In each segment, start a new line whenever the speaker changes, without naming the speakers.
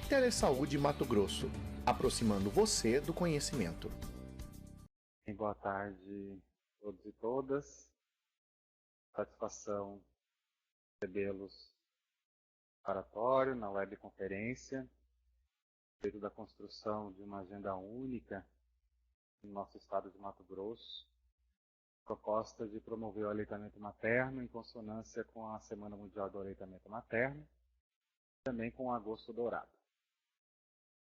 Telesaúde Mato Grosso, aproximando você do conhecimento.
Boa tarde a todos e todas. Satisfação recebê-los no oratório, na webconferência, a respeito da construção de uma agenda única no nosso estado de Mato Grosso, proposta de promover o aleitamento materno em consonância com a Semana Mundial do Aleitamento Materno e também com o Agosto Dourado.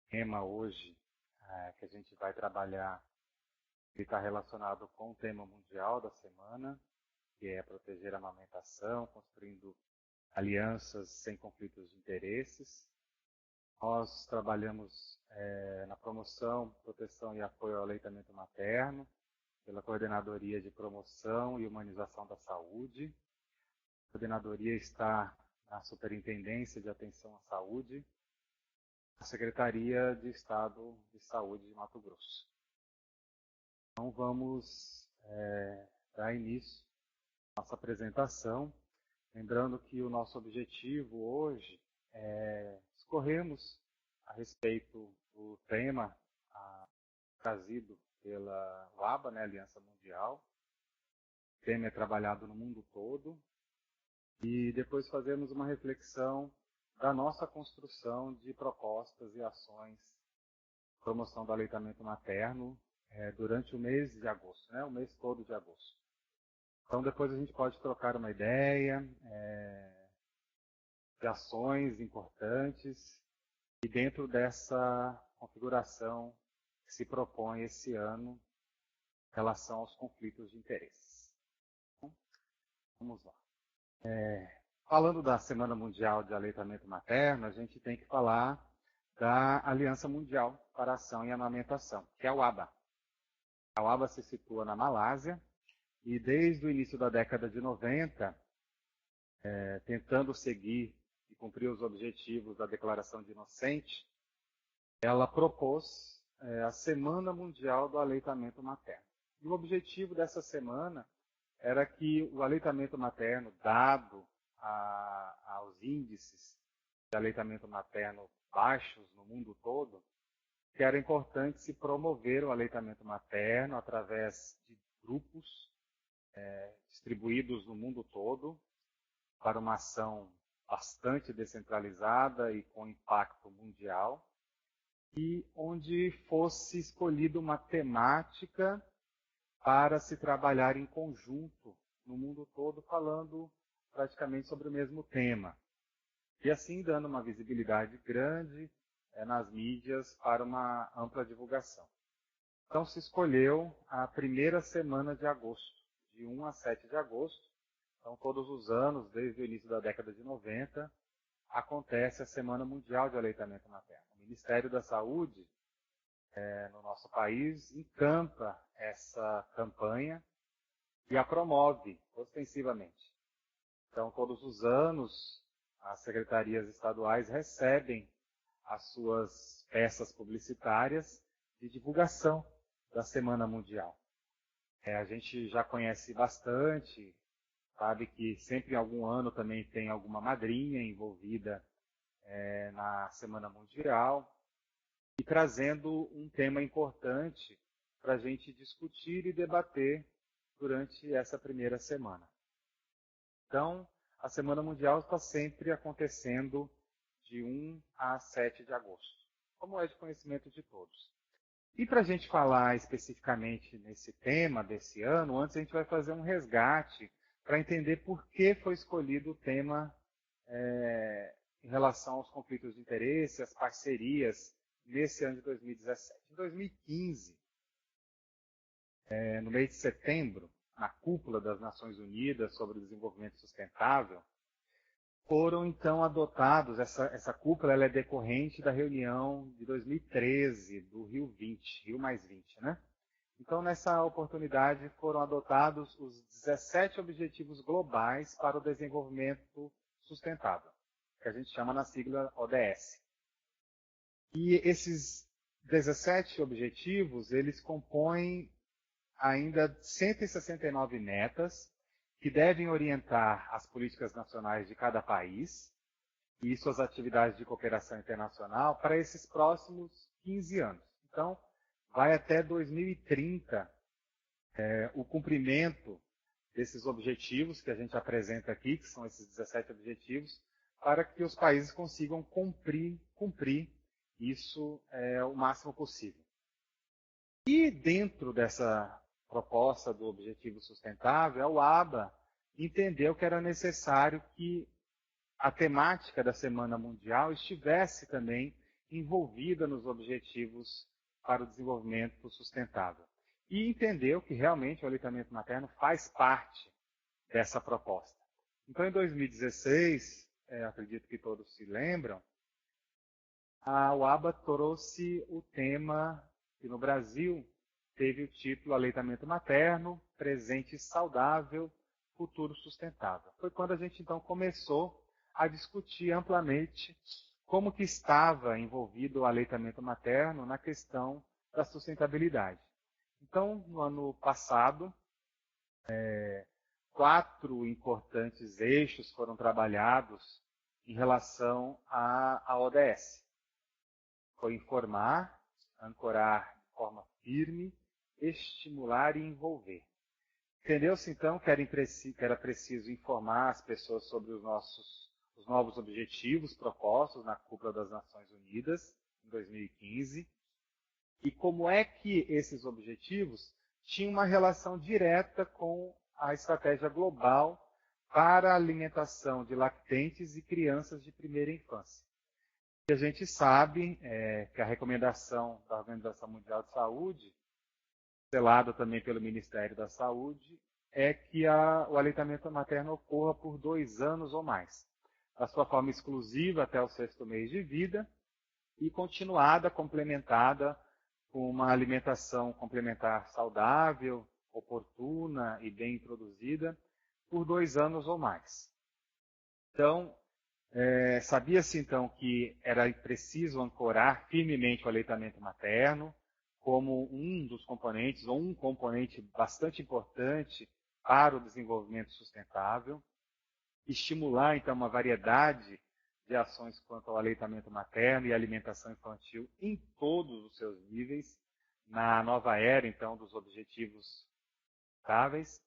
O tema hoje que a gente vai trabalhar está relacionado com o tema mundial da semana, que é proteger a amamentação, construindo alianças sem conflitos de interesses. Nós trabalhamos na promoção, proteção e apoio ao aleitamento materno, pela Coordenadoria de Promoção e Humanização da Saúde. A coordenadoria está na Superintendência de Atenção à Saúde, na Secretaria de Estado de Saúde de Mato Grosso. Então vamos dar início à nossa apresentação, lembrando que o nosso objetivo hoje é discorrermos a respeito do tema trazido pela UABA, Aliança Mundial. O tema é trabalhado no mundo todo e depois fazermos uma reflexão da nossa construção de propostas e ações de promoção do aleitamento materno durante o mês de agosto, o mês todo de agosto. Então depois a gente pode trocar uma ideia de ações importantes e dentro dessa configuração que se propõe esse ano em relação aos conflitos de interesses. Então, vamos lá. Falando da Semana Mundial de Aleitamento Materno, a gente tem que falar da Aliança Mundial para a Ação e Amamentação, que é a UABA. A UABA se situa na Malásia e desde o início da década de 90, tentando seguir e cumprir os objetivos da Declaração de Inocente, ela propôs a Semana Mundial do Aleitamento Materno. E o objetivo dessa semana era que o aleitamento materno, dado aos índices de aleitamento materno baixos no mundo todo, que era importante se promover o aleitamento materno através de grupos distribuídos no mundo todo para uma ação bastante descentralizada e com impacto mundial, e onde fosse escolhida uma temática para se trabalhar em conjunto no mundo todo, falando praticamente sobre o mesmo tema. E assim dando uma visibilidade grande nas mídias para uma ampla divulgação. Então se escolheu a primeira semana de agosto, de 1 a 7 de agosto. Então todos os anos, desde o início da década de 90, acontece a Semana Mundial de Aleitamento Materno. O Ministério da Saúde, no nosso país, encampa essa campanha e a promove ostensivamente. Então, todos os anos, as secretarias estaduais recebem as suas peças publicitárias de divulgação da Semana Mundial. A gente já conhece bastante, sabe que sempre em algum ano também tem alguma madrinha envolvida na Semana Mundial, e trazendo um tema importante para a gente discutir e debater durante essa primeira semana. Então, a Semana Mundial está sempre acontecendo de 1 a 7 de agosto, como é de conhecimento de todos. E para a gente falar especificamente nesse tema desse ano, antes a gente vai fazer um resgate para entender por que foi escolhido o tema em relação aos conflitos de interesse, as parcerias, nesse ano de 2017. Em 2015, no mês de setembro, na cúpula das Nações Unidas sobre o Desenvolvimento Sustentável, foram então adotados, essa cúpula ela é decorrente da reunião de 2013 do Rio 20, Rio mais 20, né? Então, nessa oportunidade, foram adotados os 17 Objetivos Globais para o Desenvolvimento Sustentável, que a gente chama na sigla ODS. E esses 17 objetivos, eles compõem ainda 169 metas que devem orientar as políticas nacionais de cada país e suas atividades de cooperação internacional para esses próximos 15 anos. Então, vai até 2030 o cumprimento desses objetivos que a gente apresenta aqui, que são esses 17 objetivos, para que os países consigam cumprir isso o máximo possível. E dentro dessa proposta do Objetivo Sustentável, a UABA entendeu que era necessário que a temática da Semana Mundial estivesse também envolvida nos Objetivos para o Desenvolvimento Sustentável. E entendeu que realmente o aleitamento materno faz parte dessa proposta. Então, em 2016, acredito que todos se lembram, a UABA trouxe o tema que no Brasil teve o título Aleitamento Materno, Presente Saudável, Futuro Sustentável. Foi quando a gente então começou a discutir amplamente como que estava envolvido o aleitamento materno na questão da sustentabilidade. Então, no ano passado, 4 importantes eixos foram trabalhados em relação à ODS. Foi informar, ancorar de forma firme, estimular e envolver. Entendeu-se então que era preciso informar as pessoas sobre os novos objetivos propostos na Cúpula das Nações Unidas, em 2015, e como é que esses objetivos tinham uma relação direta com a estratégia global para a alimentação de lactentes e crianças de primeira infância. E a gente sabe que a recomendação da Organização Mundial de Saúde, selada também pelo Ministério da Saúde, é que o aleitamento materno ocorra por 2 anos ou mais, da sua forma exclusiva até o 6º mês de vida e continuada, complementada com uma alimentação complementar saudável, oportuna e bem introduzida por 2 anos ou mais. Então, sabia-se então que era preciso ancorar firmemente o aleitamento materno como um dos componentes, ou um componente bastante importante para o desenvolvimento sustentável, estimular então uma variedade de ações quanto ao aleitamento materno e alimentação infantil em todos os seus níveis, na nova era então dos objetivos sustentáveis.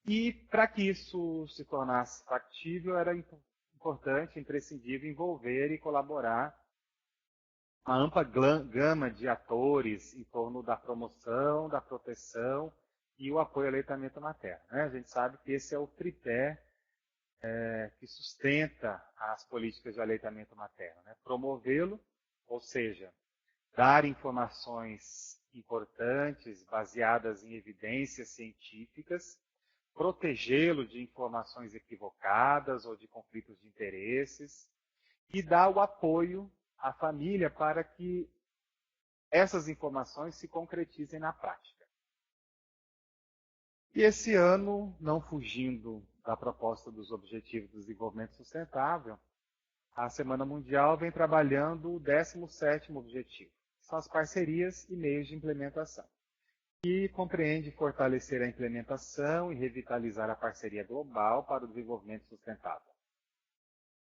E para que isso se tornasse factível, era importante, imprescindível, envolver e colaborar uma ampla gama de atores em torno da promoção, da proteção e o apoio ao aleitamento materno. A gente sabe que esse é o tripé que sustenta as políticas de aleitamento materno. Promovê-lo, ou seja, dar informações importantes, baseadas em evidências científicas, protegê-lo de informações equivocadas ou de conflitos de interesses, e dar o apoio à família para que essas informações se concretizem na prática. E esse ano, não fugindo da proposta dos Objetivos do Desenvolvimento Sustentável, a Semana Mundial vem trabalhando o 17º objetivo, que são as parcerias e meios de implementação, que compreende fortalecer a implementação e revitalizar a parceria global para o desenvolvimento sustentável.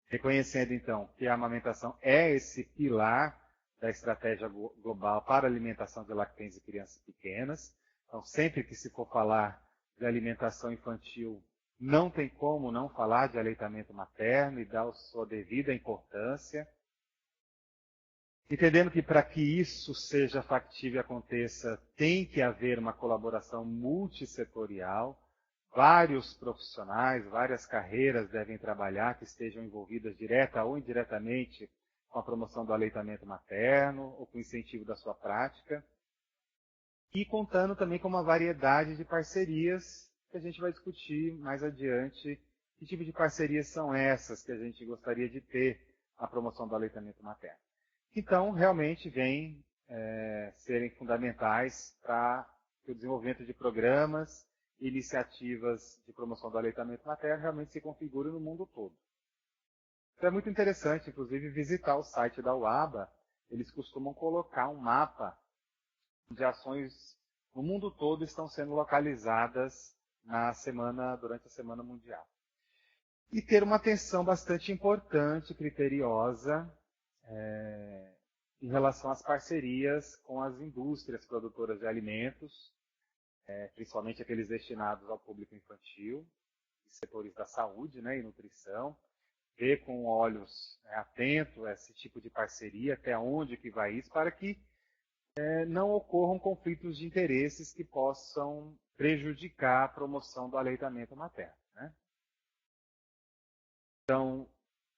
Reconhecendo, então, que a amamentação é esse pilar da estratégia global para a alimentação de lactentes e crianças pequenas. Então, sempre que se for falar de alimentação infantil, não tem como não falar de aleitamento materno e dar a sua devida importância. Entendendo que para que isso seja factível e aconteça, tem que haver uma colaboração multissetorial. Vários profissionais, várias carreiras devem trabalhar que estejam envolvidas direta ou indiretamente com a promoção do aleitamento materno ou com o incentivo da sua prática. E contando também com uma variedade de parcerias que a gente vai discutir mais adiante. Que tipo de parcerias são essas que a gente gostaria de ter na promoção do aleitamento materno? Então, realmente vêm serem fundamentais para o desenvolvimento de programas e iniciativas de promoção do aleitamento materno realmente se configurem no mundo todo. Então é muito interessante, inclusive, visitar o site da UABA. Eles costumam colocar um mapa de ações no mundo todo estão sendo localizadas durante a Semana Mundial. e ter uma atenção bastante importante, criteriosa, em relação às parcerias com as indústrias produtoras de alimentos, principalmente aqueles destinados ao público infantil, e setores da saúde, né, e nutrição, ver com olhos atentos esse tipo de parceria, até onde que vai isso, para que não ocorram conflitos de interesses que possam prejudicar a promoção do aleitamento materno, né? Então,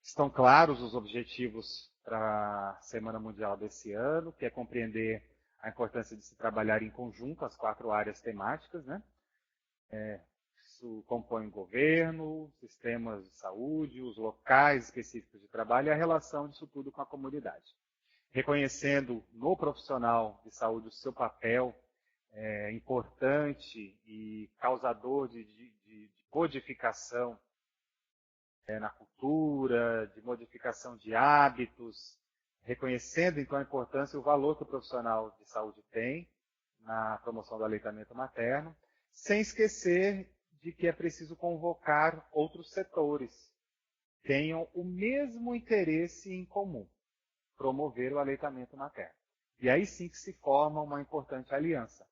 estão claros os objetivos para a Semana Mundial desse ano, que é compreender a importância de se trabalhar em conjunto as 4 áreas temáticas, né? Isso compõe o governo, sistemas de saúde, os locais específicos de trabalho e a relação disso tudo com a comunidade. Reconhecendo no profissional de saúde o seu papel importante e causador de codificação na cultura, de modificação de hábitos, reconhecendo então a importância e o valor que o profissional de saúde tem na promoção do aleitamento materno, sem esquecer de que é preciso convocar outros setores que tenham o mesmo interesse em comum, promover o aleitamento materno. E aí sim que se forma uma importante aliança.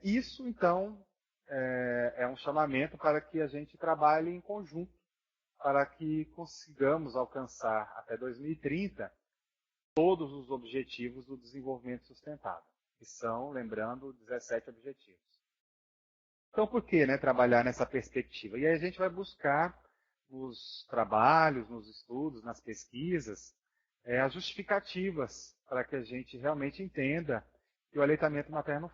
Isso, então, é um chamamento para que a gente trabalhe em conjunto, para que consigamos alcançar até 2030 todos os objetivos do desenvolvimento sustentável, que são, lembrando, 17 objetivos. Então, por que trabalhar nessa perspectiva? E aí a gente vai buscar nos trabalhos, nos estudos, nas pesquisas, as justificativas para que a gente realmente entenda que o aleitamento materno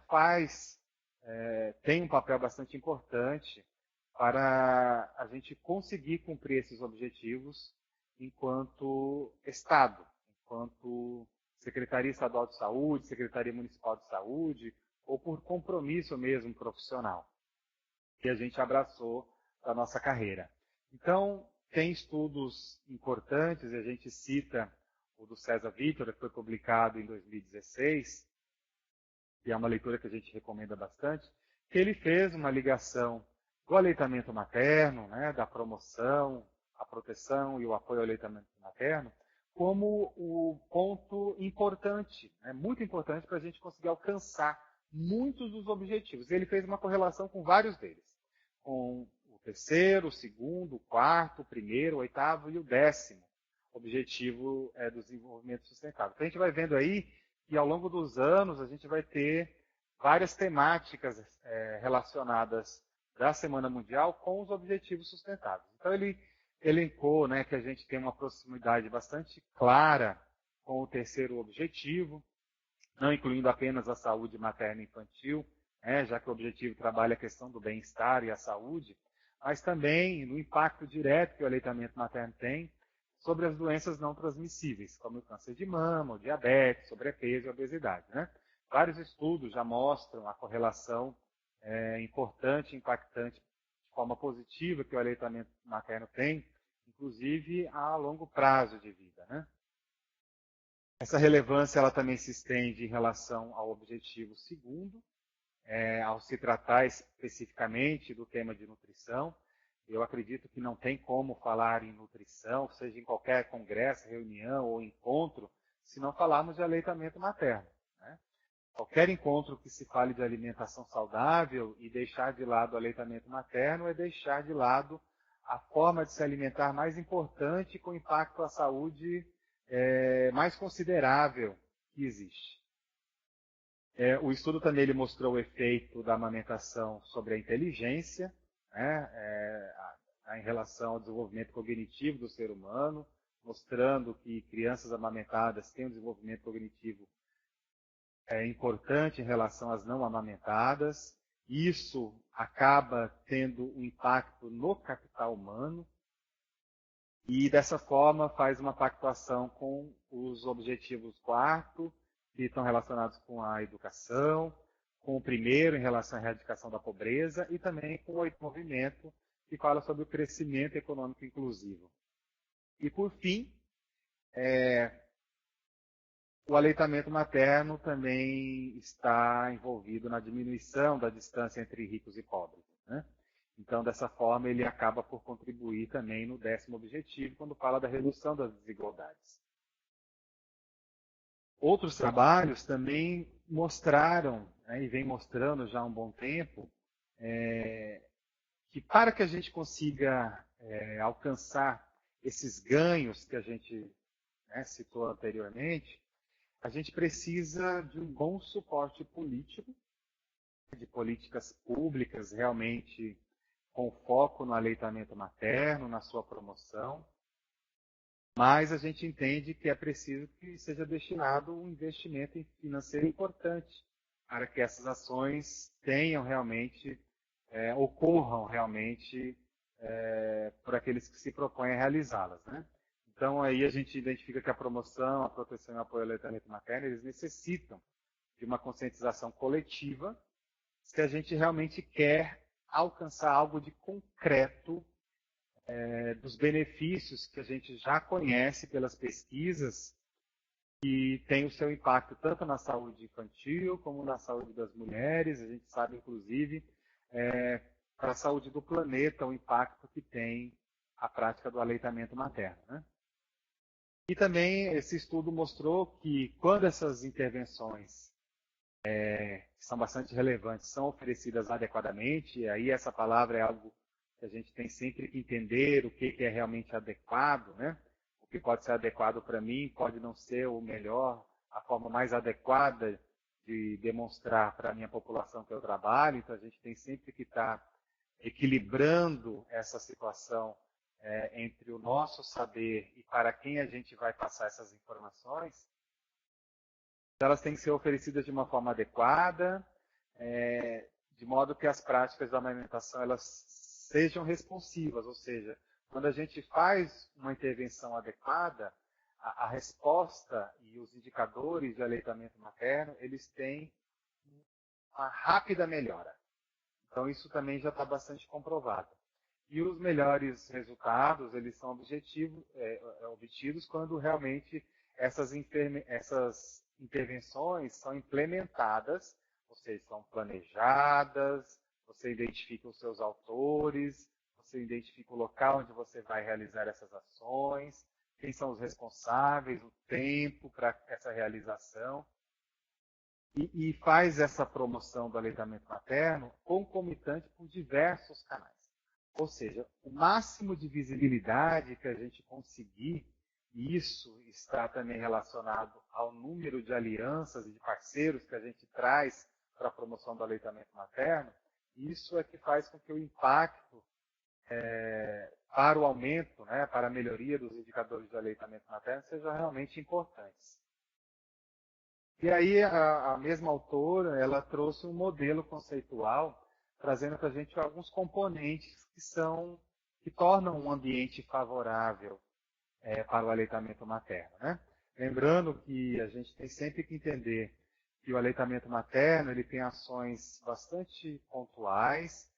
tem um papel bastante importante para a gente conseguir cumprir esses objetivos enquanto Estado, enquanto Secretaria Estadual de Saúde, Secretaria Municipal de Saúde, ou por compromisso mesmo profissional que a gente abraçou da nossa carreira. Então, tem estudos importantes, e a gente cita o do César Vítor, que foi publicado em 2016, que é uma leitura que a gente recomenda bastante, que ele fez uma ligação do aleitamento materno, da promoção, a proteção e o apoio ao aleitamento materno, como o ponto importante, muito importante para a gente conseguir alcançar muitos dos objetivos. Ele fez uma correlação com vários deles, com o 3º, o 2º, o 4º, o 1º, o 8º e o 10º objetivo do desenvolvimento sustentável. Então a gente vai vendo aí que ao longo dos anos a gente vai ter várias temáticas relacionadas da Semana Mundial com os objetivos sustentáveis. Então ele elencou que a gente tem uma proximidade bastante clara com o 3º objetivo, não incluindo apenas a saúde materna e infantil, já que o objetivo trabalha a questão do bem-estar e a saúde, mas também no impacto direto que o aleitamento materno tem sobre as doenças não transmissíveis, como o câncer de mama, o diabetes, sobrepeso e obesidade. Vários estudos já mostram a correlação importante e impactante de forma positiva que o aleitamento materno tem, inclusive a longo prazo de vida. Essa relevância ela também se estende em relação ao objetivo 2º, ao se tratar especificamente do tema de nutrição. Eu acredito que não tem como falar em nutrição, seja em qualquer congresso, reunião ou encontro, se não falarmos de aleitamento materno. Qualquer encontro que se fale de alimentação saudável e deixar de lado o aleitamento materno é deixar de lado a forma de se alimentar mais importante com impacto à saúde mais considerável que existe. O estudo também ele mostrou o efeito da amamentação sobre a inteligência, em relação ao desenvolvimento cognitivo do ser humano, mostrando que crianças amamentadas têm um desenvolvimento cognitivo importante em relação às não amamentadas. Isso acaba tendo um impacto no capital humano e, dessa forma, faz uma pactuação com os objetivos 4º, que estão relacionados com a educação, com o 1º, em relação à erradicação da pobreza, e também com o 8º movimento, que fala sobre o crescimento econômico inclusivo. E, por fim, o aleitamento materno também está envolvido na diminuição da distância entre ricos e pobres. Então, dessa forma, ele acaba por contribuir também no 10º objetivo, quando fala da redução das desigualdades. Outros trabalhos também mostraram, né, e vem mostrando já há um bom tempo, que para que a gente consiga alcançar esses ganhos que a gente citou anteriormente, a gente precisa de um bom suporte político, de políticas públicas realmente com foco no aleitamento materno, na sua promoção, mas a gente entende que é preciso que seja destinado um investimento financeiro importante para que essas ações tenham realmente, ocorram realmente por aqueles que se propõem a realizá-las, né? Então aí a gente identifica que a promoção, a proteção e o apoio ao aleitamento materno, eles necessitam de uma conscientização coletiva se a gente realmente quer alcançar algo de concreto dos benefícios que a gente já conhece pelas pesquisas e tem o seu impacto tanto na saúde infantil como na saúde das mulheres. A gente sabe, inclusive, para a saúde do planeta, o impacto que tem a prática do aleitamento materno, né? E também esse estudo mostrou que quando essas intervenções que são bastante relevantes, são oferecidas adequadamente, e aí essa palavra é algo que a gente tem sempre que entender o que é realmente adequado, né? O que pode ser adequado para mim pode não ser o melhor, a forma mais adequada de demonstrar para a minha população que eu trabalho, então a gente tem sempre que estar equilibrando essa situação entre o nosso saber e para quem a gente vai passar essas informações. Elas têm que ser oferecidas de uma forma adequada, de modo que as práticas da amamentação elas sejam responsivas, ou seja, quando a gente faz uma intervenção adequada, a resposta e os indicadores de aleitamento materno, eles têm uma rápida melhora. Então isso também já está bastante comprovado. E os melhores resultados, eles são obtidos quando realmente essas intervenções são implementadas, ou seja, são planejadas, você identifica os seus autores, você identifica o local onde você vai realizar essas ações, quem são os responsáveis, o tempo para essa realização, e faz essa promoção do aleitamento materno concomitante por diversos canais. Ou seja, o máximo de visibilidade que a gente conseguir, e isso está também relacionado ao número de alianças e de parceiros que a gente traz para a promoção do aleitamento materno, isso é que faz com que o impacto para o aumento, para a melhoria dos indicadores de aleitamento materno seja realmente importante. E aí a mesma autora, ela trouxe um modelo conceitual, trazendo para a gente alguns componentes que tornam um ambiente favorável para o aleitamento materno, né? Lembrando que a gente tem sempre que entender que o aleitamento materno ele tem ações bastante pontuais,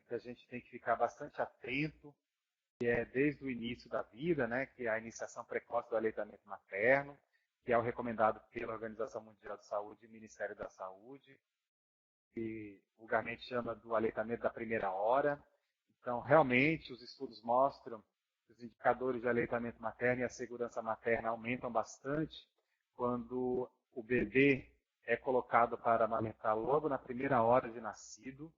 que a gente tem que ficar bastante atento, que é desde o início da vida, né, que é a iniciação precoce do aleitamento materno, que é o recomendado pela Organização Mundial de Saúde e Ministério da Saúde, que vulgarmente chama do aleitamento da primeira hora. Então, realmente, os estudos mostram que os indicadores de aleitamento materno e a segurança materna aumentam bastante quando o bebê é colocado para amamentar logo na primeira hora de nascido.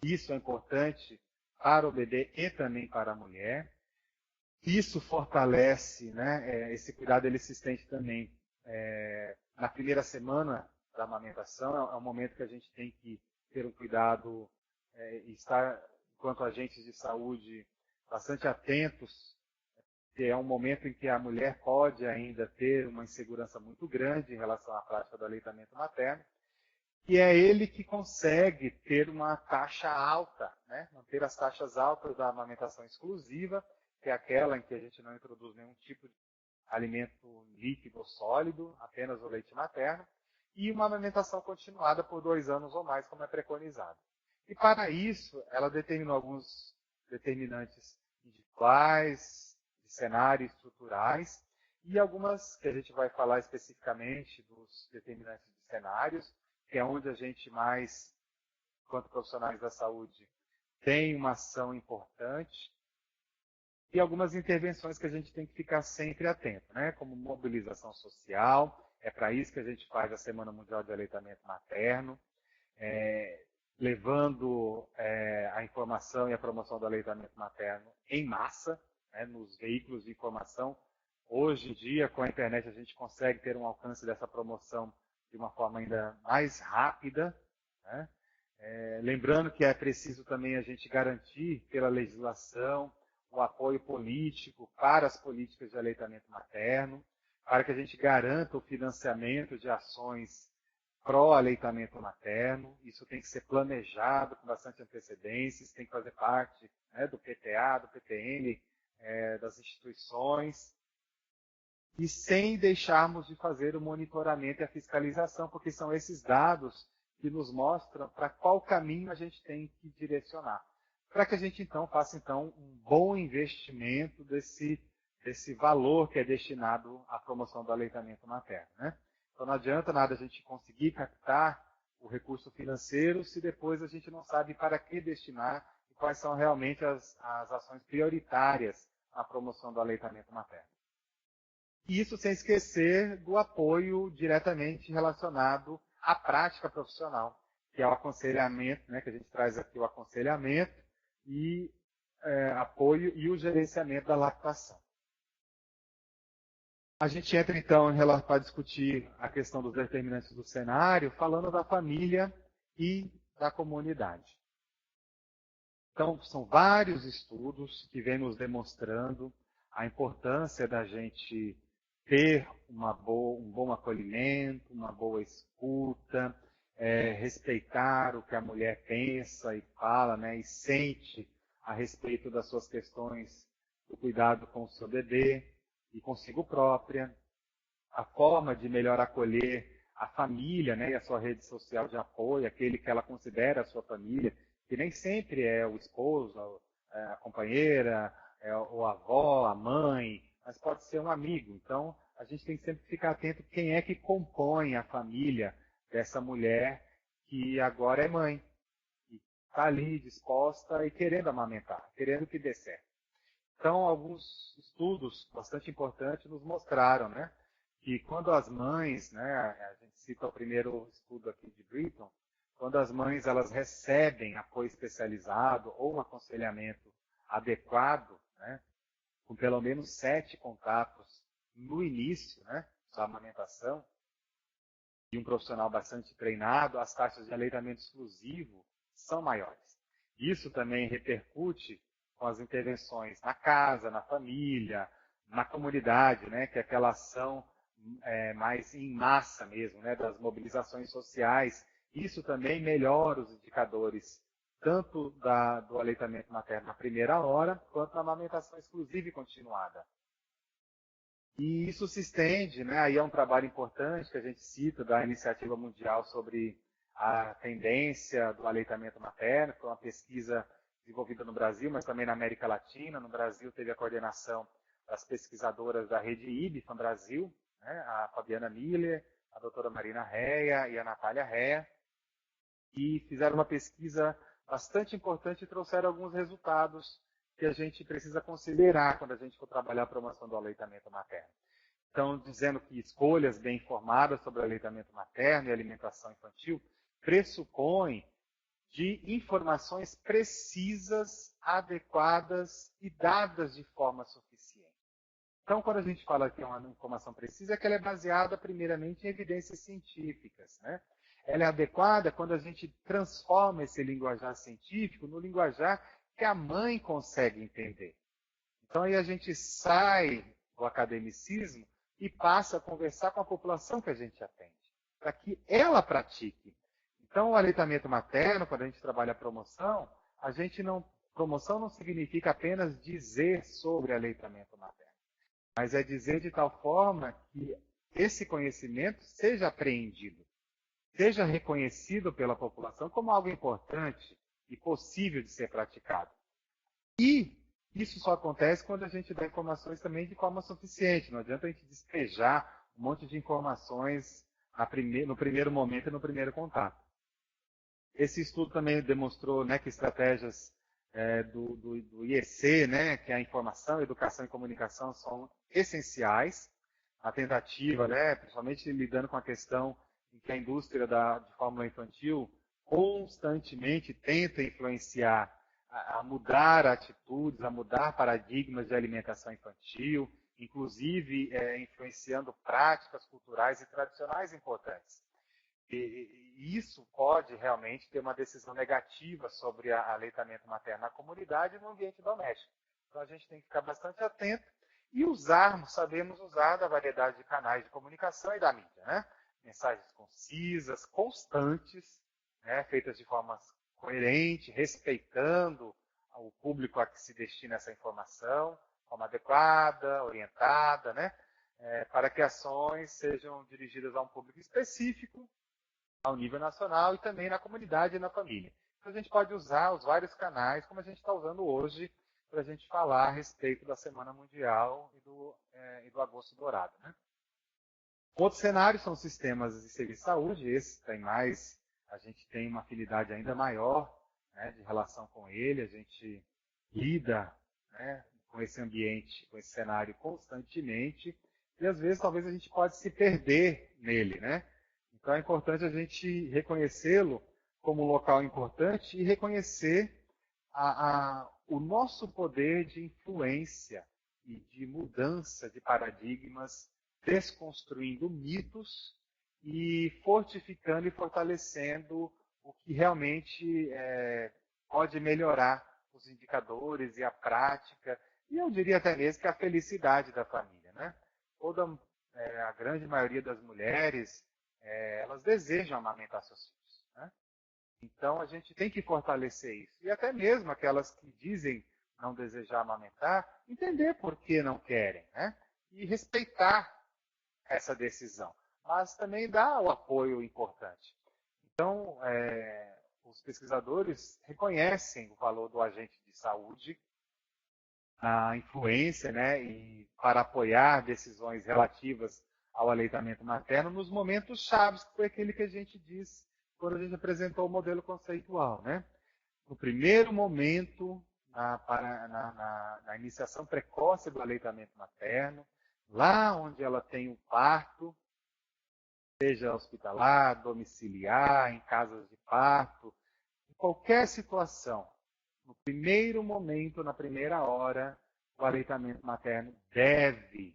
Isso é importante para o bebê e também para a mulher. Isso fortalece, esse cuidado ele se estende também na primeira semana da amamentação. É um momento que a gente tem que ter um cuidado e estar, enquanto agentes de saúde, bastante atentos, que é um momento em que a mulher pode ainda ter uma insegurança muito grande em relação à prática do aleitamento materno, e é ele que consegue ter uma taxa alta, manter as taxas altas da amamentação exclusiva, que é aquela em que a gente não introduz nenhum tipo de alimento líquido ou sólido, apenas o leite materno, e uma amamentação continuada por 2 anos ou mais, como é preconizado. E para isso, ela determinou alguns determinantes individuais, de cenário estruturais, e algumas que a gente vai falar especificamente dos determinantes de cenários, que é onde a gente mais, enquanto profissionais da saúde, tem uma ação importante e algumas intervenções que a gente tem que ficar sempre atento, né? Como mobilização social, é para isso que a gente faz a Semana Mundial de Aleitamento Materno, levando a informação e a promoção do aleitamento materno em massa, né, nos veículos de informação. Hoje em dia, com a internet, a gente consegue ter um alcance dessa promoção de uma forma ainda mais rápida, né? Lembrando que é preciso também a gente garantir pela legislação o apoio político para as políticas de aleitamento materno, para que a gente garanta o financiamento de ações pró-aleitamento materno. Isso tem que ser planejado com bastante antecedência, isso tem que fazer parte, né, do PTA, do PTN, das instituições, e sem deixarmos de fazer o monitoramento e a fiscalização, porque são esses dados que nos mostram para qual caminho a gente tem que direcionar, para que a gente então faça um bom investimento desse valor que é destinado à promoção do aleitamento materno, né? Então não adianta nada a gente conseguir captar o recurso financeiro se depois a gente não sabe para que destinar e quais são realmente as ações prioritárias na promoção do aleitamento materno. E isso sem esquecer do apoio diretamente relacionado à prática profissional, que é o aconselhamento, né, que a gente traz aqui o aconselhamento e apoio e o gerenciamento da lactação. A gente entra, então, para discutir a questão dos determinantes do cenário, falando da família e da comunidade. Então, são vários estudos que vêm nos demonstrando a importância da gente ter um bom acolhimento, uma boa escuta, respeitar o que a mulher pensa e fala, né, e sente a respeito das suas questões do cuidado com o seu bebê e consigo própria, a forma de melhor acolher a família, né, e a sua rede social de apoio, aquele que ela considera a sua família, que nem sempre é o esposo, a companheira, ou a avó, a mãe, mas pode ser um amigo. Então, a gente tem que sempre ficar atento quem é que compõe a família dessa mulher que agora é mãe, e está ali disposta e querendo amamentar, querendo que dê certo. Então, alguns estudos bastante importantes nos mostraram, né, que quando as mães, né, a gente cita o primeiro estudo aqui de Britton, quando as mães elas recebem apoio especializado ou um aconselhamento adequado, né, com pelo menos 7 contatos no início, né, da amamentação, e um profissional bastante treinado, as taxas de aleitamento exclusivo são maiores. Isso também repercute com as intervenções na casa, na família, na comunidade, né, que é aquela ação mais em massa mesmo, né, das mobilizações sociais. Isso também melhora os indicadores, tanto do aleitamento materno na primeira hora, quanto na amamentação exclusiva e continuada. E isso se estende, né, aí é um trabalho importante que a gente cita da Iniciativa Mundial sobre a tendência do aleitamento materno, que foi uma pesquisa desenvolvida no Brasil, mas também na América Latina. No Brasil teve a coordenação das pesquisadoras da rede IBFAM Brasil, né, a Fabiana Miller, a doutora Marina Rea e a Natália Rea, e fizeram uma pesquisa bastante importante e trouxeram alguns resultados que a gente precisa considerar quando a gente for trabalhar a promoção do aleitamento materno. Então, dizendo que escolhas bem informadas sobre o aleitamento materno e alimentação infantil pressupõem de informações precisas, adequadas e dadas de forma suficiente. Então, quando a gente fala que é uma informação precisa, é que ela é baseada primeiramente em evidências científicas, né? Ela é adequada quando a gente transforma esse linguajar científico no linguajar que a mãe consegue entender. Então, aí a gente sai do academicismo e passa a conversar com a população que a gente atende, para que ela pratique. Então, o aleitamento materno, quando a gente trabalha a promoção, promoção não significa apenas dizer sobre aleitamento materno, mas é dizer de tal forma que esse conhecimento seja apreendido, seja reconhecido pela população como algo importante e possível de ser praticado. E isso só acontece quando a gente dá informações também de forma suficiente. Não adianta a gente despejar um monte de informações no primeiro momento e no primeiro contato. Esse estudo também demonstrou, né, que estratégias do IEC, né, que é a informação, educação e comunicação, são essenciais. A tentativa, né, principalmente lidando com a questão em que a indústria de fórmula infantil constantemente tenta influenciar a mudar atitudes, a mudar paradigmas de alimentação infantil, inclusive influenciando práticas culturais e tradicionais importantes. E isso pode realmente ter uma decisão negativa sobre o aleitamento materno na comunidade e no ambiente doméstico. Então a gente tem que ficar bastante atento e sabemos usar da variedade de canais de comunicação e da mídia, né? Mensagens concisas, constantes, né? Feitas de forma coerente, respeitando o público a que se destina essa informação, de forma adequada, orientada, né? Para que ações sejam dirigidas a um público específico, ao nível nacional e também na comunidade e na família. Então a gente pode usar os vários canais, como a gente está usando hoje, para a gente falar a respeito da Semana Mundial e do Agosto Dourado. Né? Outros cenários são sistemas de serviço de saúde, esse tem mais, a gente tem uma afinidade ainda maior, né, de relação com ele, a gente lida, né, com esse ambiente, com esse cenário constantemente, e às vezes talvez a gente pode se perder nele, né? Então é importante a gente reconhecê-lo como um local importante e reconhecer o nosso poder de influência e de mudança de paradigmas, desconstruindo mitos e fortificando e fortalecendo o que realmente pode melhorar os indicadores e a prática, e eu diria até mesmo que a felicidade da família. Né? A grande maioria das mulheres, elas desejam amamentar seus filhos. Né? Então, a gente tem que fortalecer isso. E até mesmo aquelas que dizem não desejar amamentar, entender por que não querem. Né? E respeitar essa decisão. Mas também dar o apoio importante. Então, os pesquisadores reconhecem o valor do agente de saúde, a influência, né, e para apoiar decisões relativas ao aleitamento materno nos momentos chaves, que foi aquele que a gente disse quando a gente apresentou o modelo conceitual. Né? No primeiro momento, na iniciação precoce do aleitamento materno, lá onde ela tem o parto, seja hospitalar, domiciliar, em casas de parto, em qualquer situação, no primeiro momento, na primeira hora, o aleitamento materno deve,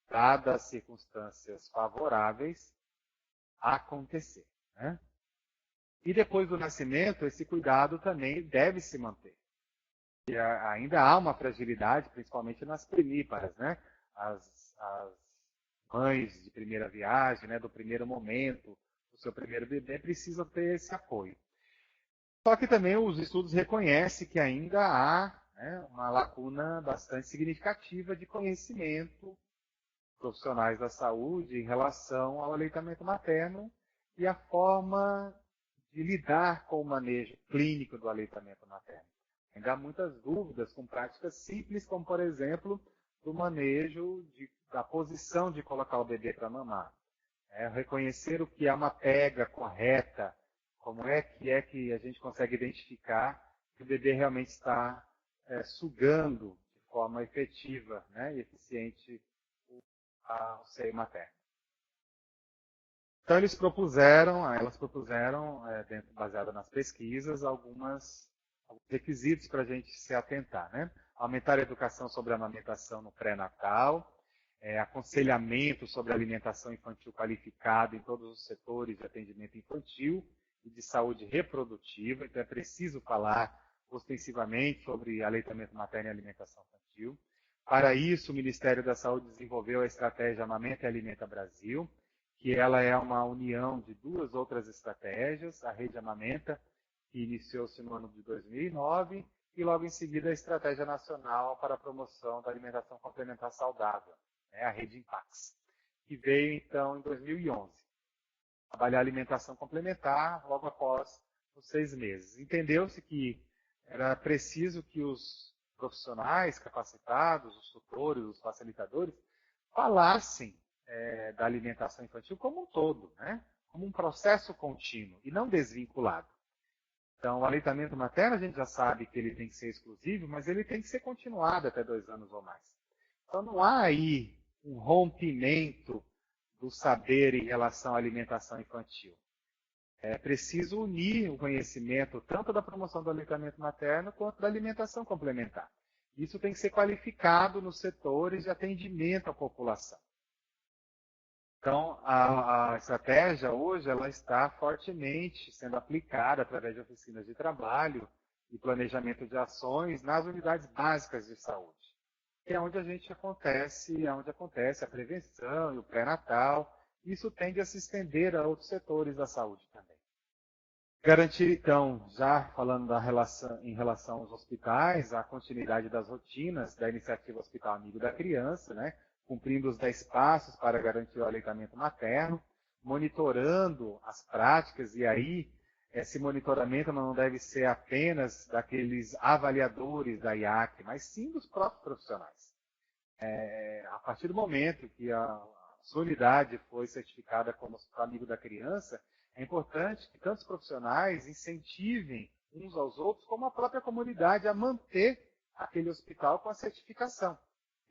dadas as circunstâncias favoráveis, acontecer. Né? E depois do nascimento, esse cuidado também deve se manter. E ainda há uma fragilidade, principalmente nas primíparas, né? As mães de primeira viagem, né, do primeiro momento, do seu primeiro bebê, precisam ter esse apoio. Só que também os estudos reconhecem que ainda há, né, uma lacuna bastante significativa de conhecimento profissionais da saúde em relação ao aleitamento materno e a forma de lidar com o manejo clínico do aleitamento materno. Ainda há muitas dúvidas com práticas simples, como, por exemplo, do manejo da posição de colocar o bebê para mamar. Reconhecer o que é uma pega correta, como é que a gente consegue identificar que o bebê realmente está sugando de forma efetiva, né, e eficiente o seio materno. Então elas propuseram, baseado nas pesquisas, alguns requisitos para a gente se atentar. Né? Aumentar a educação sobre a amamentação no pré-natal, aconselhamento sobre alimentação infantil qualificada em todos os setores de atendimento infantil e de saúde reprodutiva. Então é preciso falar ostensivamente sobre aleitamento materno e alimentação infantil. Para isso, o Ministério da Saúde desenvolveu a estratégia Amamenta e Alimenta Brasil, que ela é uma união de duas outras estratégias, a Rede Amamenta, que iniciou-se no ano de 2009, e logo em seguida a Estratégia Nacional para a Promoção da Alimentação Complementar Saudável, a Rede Impax, que veio então em 2011. Trabalhar a alimentação complementar logo após os 6 meses. Entendeu-se que era preciso que os profissionais capacitados, os tutores, os facilitadores, falassem da alimentação infantil como um todo, né? Como um processo contínuo e não desvinculado. Então, o aleitamento materno a gente já sabe que ele tem que ser exclusivo, mas ele tem que ser continuado até 2 anos ou mais. Então, não há aí um rompimento do saber em relação à alimentação infantil. É preciso unir o conhecimento tanto da promoção do aleitamento materno quanto da alimentação complementar. Isso tem que ser qualificado nos setores de atendimento à população. Então, a estratégia hoje ela está fortemente sendo aplicada através de oficinas de trabalho e planejamento de ações nas unidades básicas de saúde, que é onde acontece a prevenção e o pré-natal. Isso tende a se estender a outros setores da saúde também. Garantir, então, já falando em relação aos hospitais, a continuidade das rotinas da iniciativa Hospital Amigo da Criança, né? Cumprindo os 10 passos para garantir o aleitamento materno, monitorando as práticas, e aí esse monitoramento não deve ser apenas daqueles avaliadores da IAC, mas sim dos próprios profissionais. A partir do momento que a sua unidade foi certificada como Hospital Amigo da Criança, é importante que tantos profissionais incentivem uns aos outros, como a própria comunidade, a manter aquele hospital com a certificação.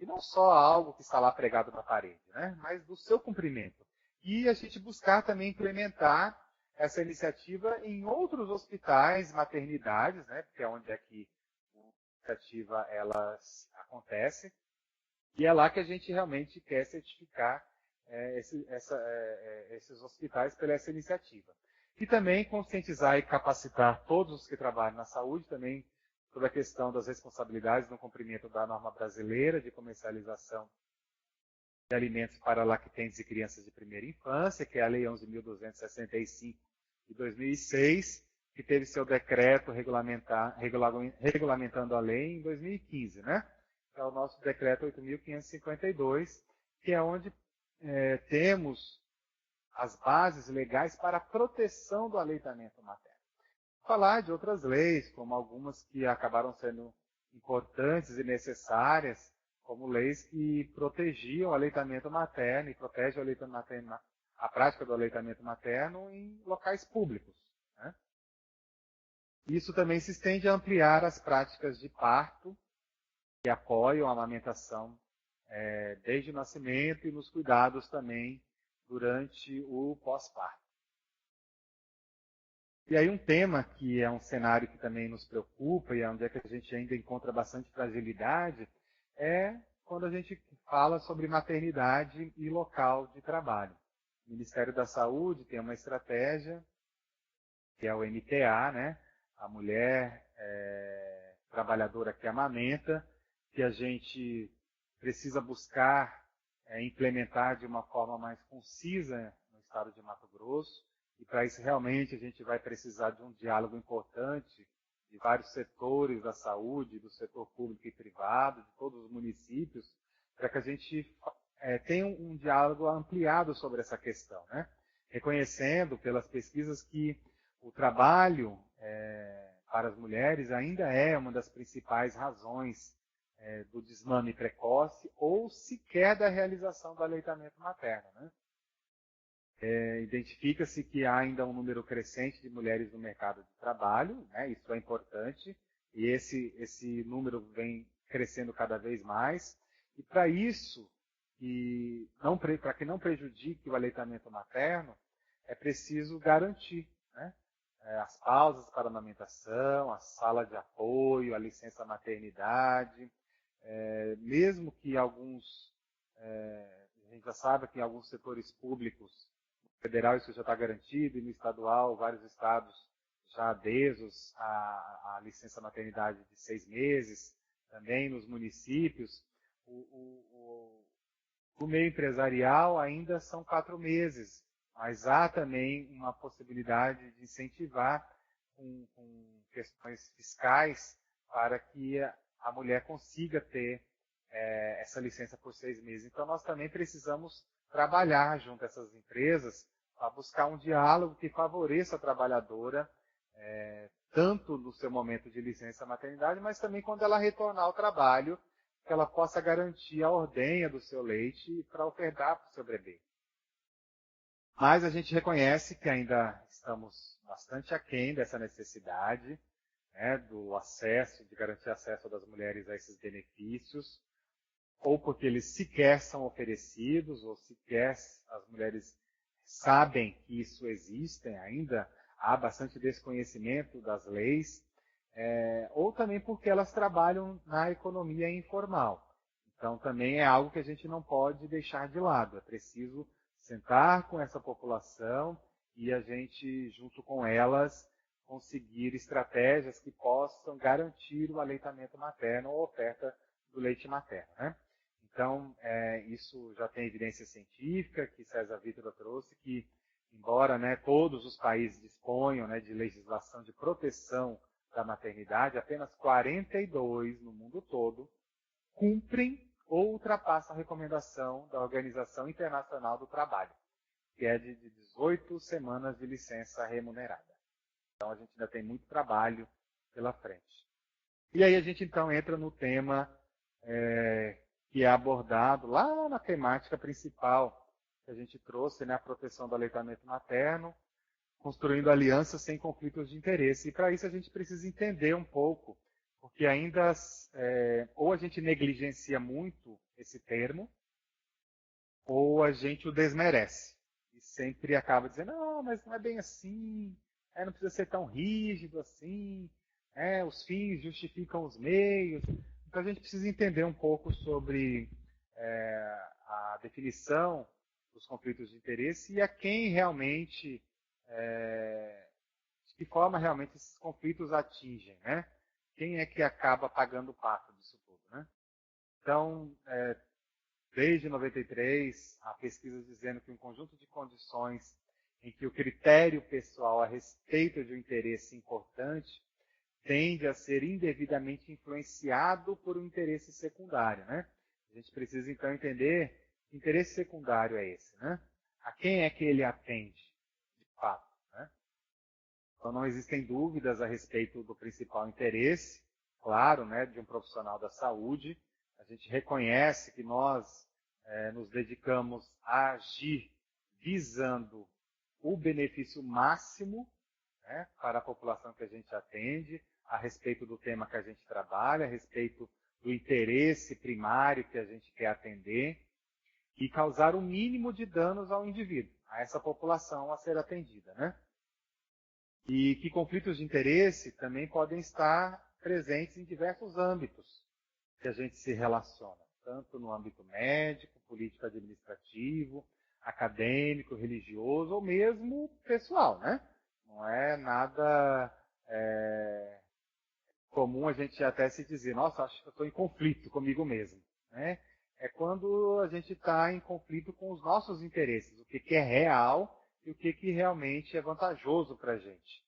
E não só algo que está lá pregado na parede, né? Mas do seu cumprimento. E a gente buscar também implementar essa iniciativa em outros hospitais, maternidades, né? Porque é onde é que a iniciativa ela acontece. E é lá que a gente realmente quer certificar esses hospitais pela essa iniciativa. E também conscientizar e capacitar todos os que trabalham na saúde também sobre a questão das responsabilidades no cumprimento da norma brasileira de comercialização de alimentos para lactentes e crianças de primeira infância, que é a Lei 11.265 de 2006, que teve seu decreto regulamentando a lei em 2015, né? Que é o nosso decreto 8.552, que é onde temos as bases legais para a proteção do aleitamento materno. Falar de outras leis, como algumas que acabaram sendo importantes e necessárias, como leis que protegiam o aleitamento materno e protegem o aleitamento materno, a prática do aleitamento materno em locais públicos, né? Isso também se estende a ampliar as práticas de parto que apoiam a amamentação desde o nascimento e nos cuidados também durante o pós-parto. E aí um tema que é um cenário que também nos preocupa e é onde é que a gente ainda encontra bastante fragilidade é quando a gente fala sobre maternidade e local de trabalho. O Ministério da Saúde tem uma estratégia, que é o MTA, né? A mulher trabalhadora que amamenta, que a gente precisa buscar implementar de uma forma mais concisa no estado de Mato Grosso. E para isso realmente a gente vai precisar de um diálogo importante de vários setores da saúde, do setor público e privado, de todos os municípios, para que a gente tenha um diálogo ampliado sobre essa questão, né? Reconhecendo pelas pesquisas que o trabalho para as mulheres ainda é uma das principais razões do desmame precoce ou sequer da realização do aleitamento materno, né? Identifica-se que há ainda um número crescente de mulheres no mercado de trabalho, né? Isso é importante, e esse número vem crescendo cada vez mais. E para isso, para que não prejudique o aleitamento materno, é preciso garantir, né? As pausas para amamentação, a sala de apoio, a licença maternidade, mesmo que a gente já sabe que em alguns setores públicos, federal isso já está garantido, e no estadual, vários estados já adesos à licença maternidade de 6 meses, também nos municípios. O meio empresarial ainda são 4 meses, mas há também uma possibilidade de incentivar com questões fiscais para que a mulher consiga ter essa licença por 6 meses. Então, nós também precisamos trabalhar junto a essas empresas para buscar um diálogo que favoreça a trabalhadora, tanto no seu momento de licença maternidade, mas também quando ela retornar ao trabalho, que ela possa garantir a ordenha do seu leite para ofertar para o seu bebê. Mas a gente reconhece que ainda estamos bastante aquém dessa necessidade, né, do acesso, de garantir acesso das mulheres a esses benefícios, ou porque eles sequer são oferecidos, ou sequer as mulheres sabem que isso existe, ainda há bastante desconhecimento das leis, ou também porque elas trabalham na economia informal. Então também é algo que a gente não pode deixar de lado, é preciso sentar com essa população e a gente, junto com elas, conseguir estratégias que possam garantir o aleitamento materno ou a oferta do leite materno, né? Então, isso já tem evidência científica, que César Vítora trouxe, que embora, né, todos os países disponham, né, de legislação de proteção da maternidade, apenas 42 no mundo todo cumprem ou ultrapassam a recomendação da Organização Internacional do Trabalho, que é de 18 semanas de licença remunerada. Então, a gente ainda tem muito trabalho pela frente. E aí a gente, então, entra no tema que é abordado lá na temática principal que a gente trouxe, né, a proteção do aleitamento materno, construindo alianças sem conflitos de interesse. E para isso a gente precisa entender um pouco, porque ainda ou a gente negligencia muito esse termo, ou a gente o desmerece. E sempre acaba dizendo, não, mas não é bem assim, não precisa ser tão rígido assim, os fins justificam os meios. Então a gente precisa entender um pouco sobre a definição dos conflitos de interesse e a quem realmente, de que forma realmente esses conflitos atingem, né? Quem é que acaba pagando o pato disso tudo, né? Então, desde 93, há pesquisas dizendo que um conjunto de condições em que o critério pessoal a respeito de um interesse importante tende a ser indevidamente influenciado por um interesse secundário, né? A gente precisa, então, entender que interesse secundário é esse, né? A quem é que ele atende, de fato, né? Então, não existem dúvidas a respeito do principal interesse, claro, né, de um profissional da saúde. A gente reconhece que nós nos dedicamos a agir visando o benefício máximo, né, para a população que a gente atende, a respeito do tema que a gente trabalha, a respeito do interesse primário que a gente quer atender e causar o mínimo de danos ao indivíduo, a essa população a ser atendida, né? E que conflitos de interesse também podem estar presentes em diversos âmbitos que a gente se relaciona, tanto no âmbito médico, político administrativo, acadêmico, religioso ou mesmo pessoal, né? Não é nada comum a gente até se dizer, nossa, acho que eu estou em conflito comigo mesmo, né? É quando a gente está em conflito com os nossos interesses, o que é real e o que realmente é vantajoso para a gente.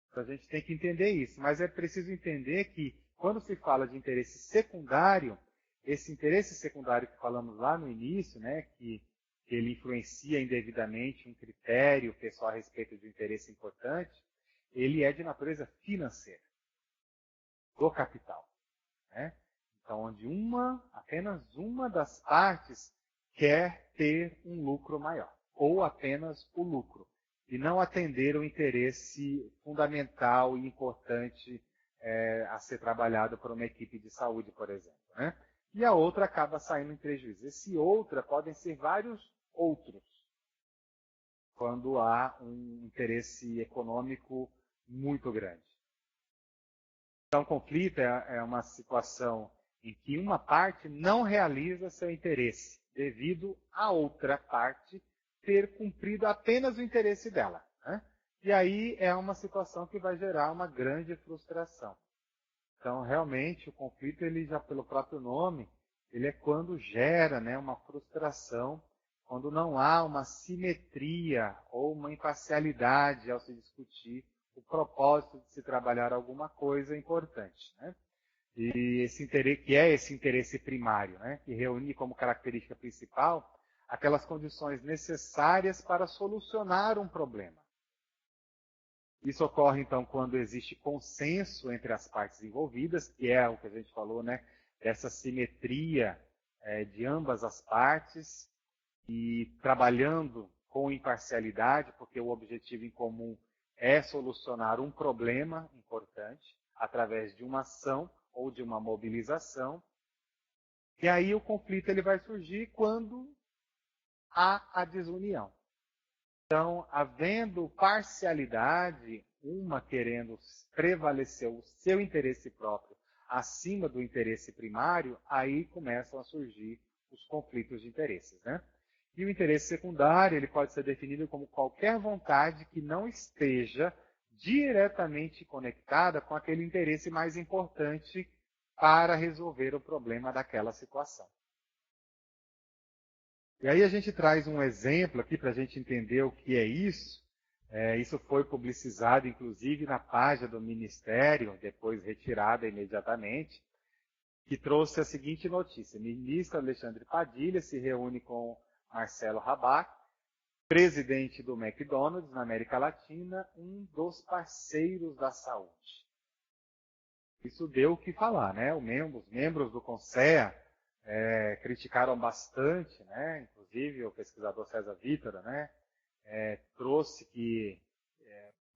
Então a gente tem que entender isso, mas é preciso entender que quando se fala de interesse secundário, esse interesse secundário que falamos lá no início, né, que ele influencia indevidamente um critério pessoal a respeito de um interesse importante, ele é de natureza financeira, do capital, né? Então, onde apenas uma das partes quer ter um lucro maior, ou apenas o lucro, e não atender o interesse fundamental e importante a ser trabalhado por uma equipe de saúde, por exemplo, né? E a outra acaba saindo em prejuízo. Esse outra podem ser vários outros, quando há um interesse econômico muito grande. Então, conflito é uma situação em que uma parte não realiza seu interesse, devido a outra parte ter cumprido apenas o interesse dela, né? E aí é uma situação que vai gerar uma grande frustração. Então, realmente, o conflito, ele já pelo próprio nome, ele é quando gera, né, uma frustração, quando não há uma simetria ou uma imparcialidade ao se discutir o propósito de se trabalhar alguma coisa importante, né? E esse interesse, que é esse interesse primário, né, que reúne como característica principal aquelas condições necessárias para solucionar um problema. Isso ocorre, então, quando existe consenso entre as partes envolvidas, que é o que a gente falou, né, dessa simetria de ambas as partes, e trabalhando com imparcialidade, porque o objetivo em comum é solucionar um problema importante através de uma ação ou de uma mobilização. E aí o conflito ele vai surgir quando há a desunião. Então, havendo parcialidade, uma querendo prevalecer o seu interesse próprio acima do interesse primário, aí começam a surgir os conflitos de interesses, né? E o interesse secundário, ele pode ser definido como qualquer vontade que não esteja diretamente conectada com aquele interesse mais importante para resolver o problema daquela situação. E aí a gente traz um exemplo aqui para a gente entender o que é isso. Isso foi publicizado, inclusive, na página do Ministério, depois retirada imediatamente, que trouxe a seguinte notícia. O ministro Alexandre Padilha se reúne com Marcelo Rabach, presidente do McDonald's na América Latina, um dos parceiros da saúde. Isso deu o que falar, né? Os membros do CONSEA criticaram bastante, né? Inclusive o pesquisador César Vítora, né? Trouxe que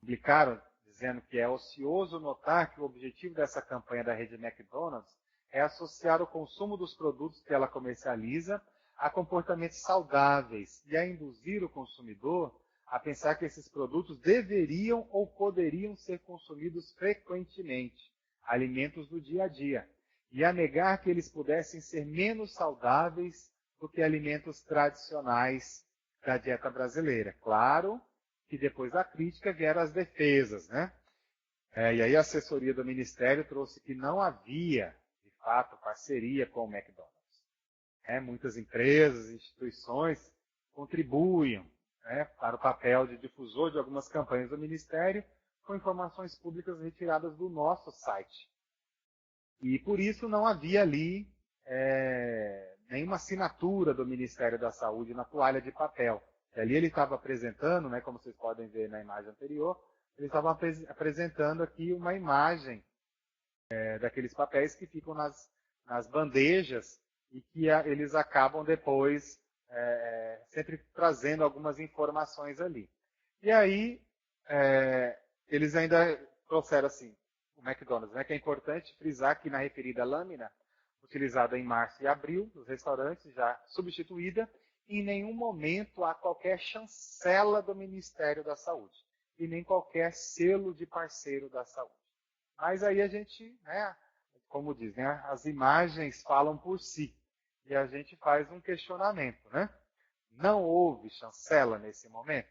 publicaram dizendo que é ocioso notar que o objetivo dessa campanha da rede McDonald's é associar o consumo dos produtos que ela comercializa a comportamentos saudáveis e a induzir o consumidor a pensar que esses produtos deveriam ou poderiam ser consumidos frequentemente, alimentos do dia a dia, e a negar que eles pudessem ser menos saudáveis do que alimentos tradicionais da dieta brasileira. Claro que depois da crítica vieram as defesas, né? E aí a assessoria do Ministério trouxe que não havia, de fato, parceria com o McDonald's. Muitas empresas, instituições contribuem para o papel de difusor de algumas campanhas do Ministério com informações públicas retiradas do nosso site. E por isso não havia ali nenhuma assinatura do Ministério da Saúde na toalha de papel. E ali ele estava apresentando, né, como vocês podem ver na imagem anterior, ele estava apresentando aqui uma imagem daqueles papéis que ficam nas bandejas e que eles acabam depois sempre trazendo algumas informações ali. E aí eles ainda trouxeram assim, o McDonald's, né, que é importante frisar que na referida lâmina, utilizada em março e abril, nos restaurantes, já substituída, em nenhum momento há qualquer chancela do Ministério da Saúde e nem qualquer selo de parceiro da saúde. Mas aí a gente, né, como diz, né, as imagens falam por si e a gente faz um questionamento, né? Não houve chancela nesse momento?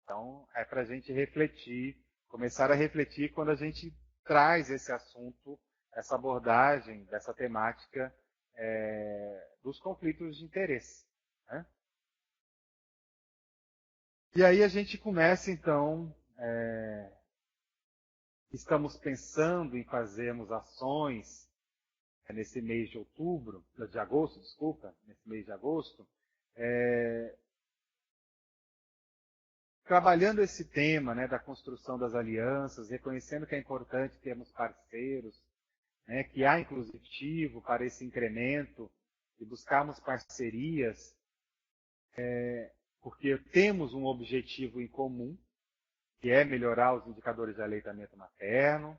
Então, é para a gente refletir, começar a refletir quando a gente traz esse assunto, essa abordagem dessa temática dos conflitos de interesse, né? E aí a gente começa, então, estamos pensando em fazermos ações nesse mês de outubro, de agosto, desculpa, nesse mês de agosto, trabalhando esse tema, né, da construção das alianças, reconhecendo que é importante termos parceiros, né, que há inclusivo para esse incremento e buscarmos parcerias, porque temos um objetivo em comum, que é melhorar os indicadores de aleitamento materno,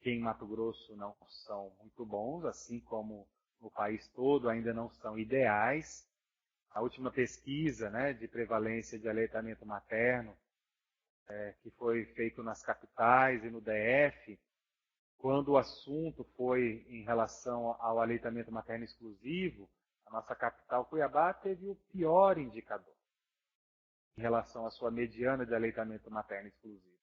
que em Mato Grosso não são muito bons, assim como no país todo ainda não são ideais. A última pesquisa, né, de prevalência de aleitamento materno, que foi feito nas capitais e no DF, quando o assunto foi em relação ao aleitamento materno exclusivo, a nossa capital, Cuiabá, teve o pior indicador em relação à sua mediana de aleitamento materno exclusivo.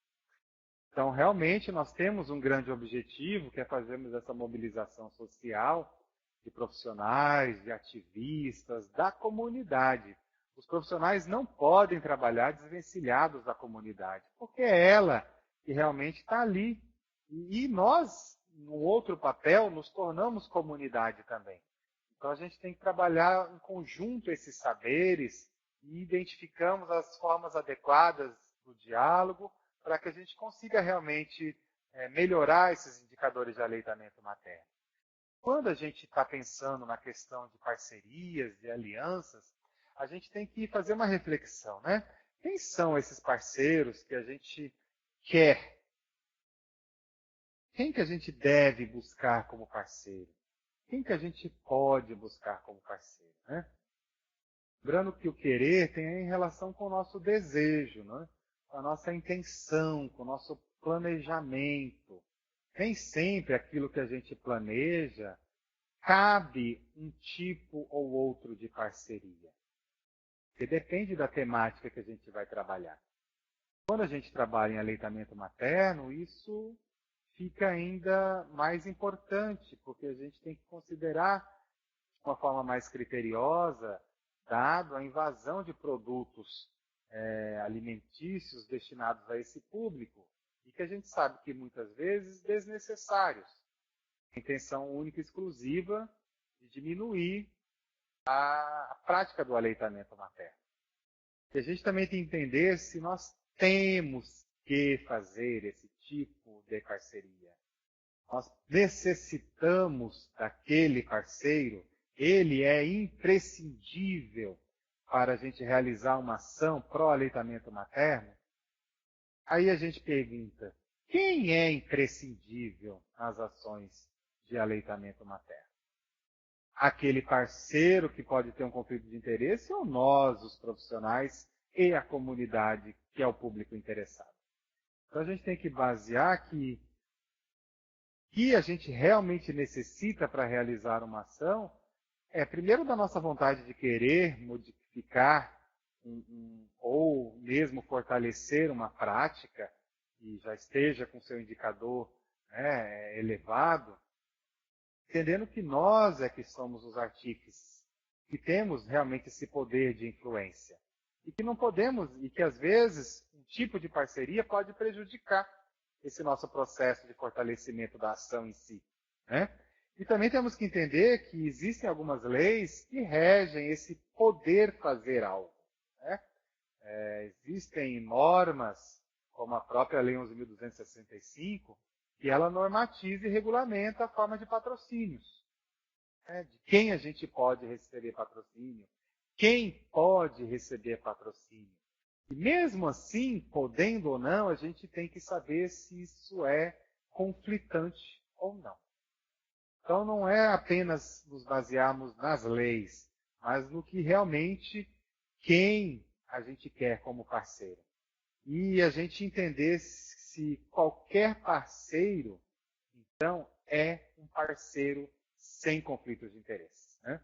Então, realmente, nós temos um grande objetivo, que é fazermos essa mobilização social de profissionais, de ativistas, da comunidade. Os profissionais não podem trabalhar desvencilhados da comunidade, porque é ela que realmente está ali. E nós, no outro papel, nos tornamos comunidade também. Então, a gente tem que trabalhar em conjunto esses saberes e identificamos as formas adequadas do diálogo para que a gente consiga realmente melhorar esses indicadores de aleitamento materno. Quando a gente está pensando na questão de parcerias, de alianças, a gente tem que fazer uma reflexão, né? Quem são esses parceiros que a gente quer? Quem que a gente deve buscar como parceiro? Quem que a gente pode buscar como parceiro, né? Lembrando que o querer tem em relação com o nosso desejo, né? Com a nossa intenção, com o nosso planejamento. Nem sempre aquilo que a gente planeja cabe um tipo ou outro de parceria. Porque depende da temática que a gente vai trabalhar. Quando a gente trabalha em aleitamento materno, isso fica ainda mais importante, porque a gente tem que considerar de uma forma mais criteriosa, dado a invasão de produtos alimentícios destinados a esse público, e que a gente sabe que muitas vezes desnecessários. A intenção única e exclusiva de diminuir a prática do aleitamento materno. E a gente também tem que entender se nós temos que fazer esse tipo de parceria. Nós necessitamos daquele parceiro, ele é imprescindível para a gente realizar uma ação pró-aleitamento materno. Aí a gente pergunta, quem é imprescindível nas ações de aleitamento materno? Aquele parceiro que pode ter um conflito de interesse ou nós, os profissionais e a comunidade, que é o público interessado? Então a gente tem que basear que a gente realmente necessita para realizar uma ação é, primeiro, da nossa vontade de querer modificar ou mesmo fortalecer uma prática e já esteja com seu indicador, né, elevado, entendendo que nós é que somos os artífices, que temos realmente esse poder de influência. E que não podemos, e que às vezes um tipo de parceria pode prejudicar esse nosso processo de fortalecimento da ação em si, né? E também temos que entender que existem algumas leis que regem esse poder fazer algo, né? Existem normas, como a própria Lei 11.265, que ela normatiza e regulamenta a forma de patrocínios, né? De quem a gente pode receber patrocínio, quem pode receber patrocínio. E mesmo assim, podendo ou não, a gente tem que saber se isso é conflitante ou não. Então não é apenas nos basearmos nas leis, mas no que realmente quem a gente quer como parceiro. E a gente entender se qualquer parceiro, então, é um parceiro sem conflitos de interesse, né?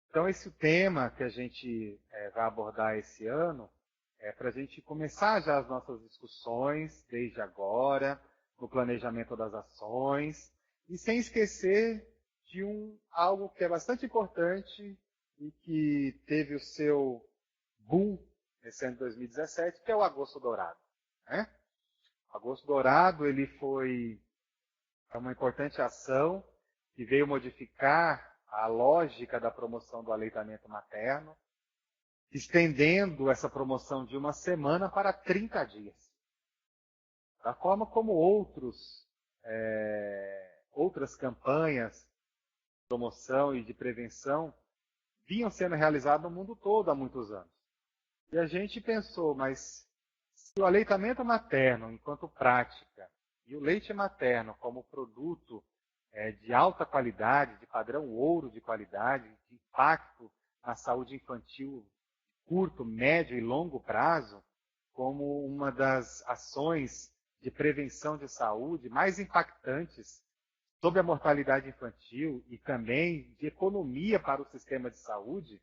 Então esse tema que a gente vai abordar esse ano é para a gente começar já as nossas discussões, desde agora, no planejamento das ações, e sem esquecer de algo que é bastante importante e que teve o seu boom nesse ano de 2017, que é o Agosto Dourado, né? O Agosto Dourado ele foi uma importante ação que veio modificar a lógica da promoção do aleitamento materno, estendendo essa promoção de uma semana para 30 dias. Da forma como outras campanhas de promoção e de prevenção vinham sendo realizadas no mundo todo há muitos anos. E a gente pensou, mas se o aleitamento materno, enquanto prática, e o leite materno como produto de alta qualidade, de padrão ouro de qualidade, de impacto na saúde infantil curto, médio e longo prazo, como uma das ações de prevenção de saúde mais impactantes sobre a mortalidade infantil e também de economia para o sistema de saúde,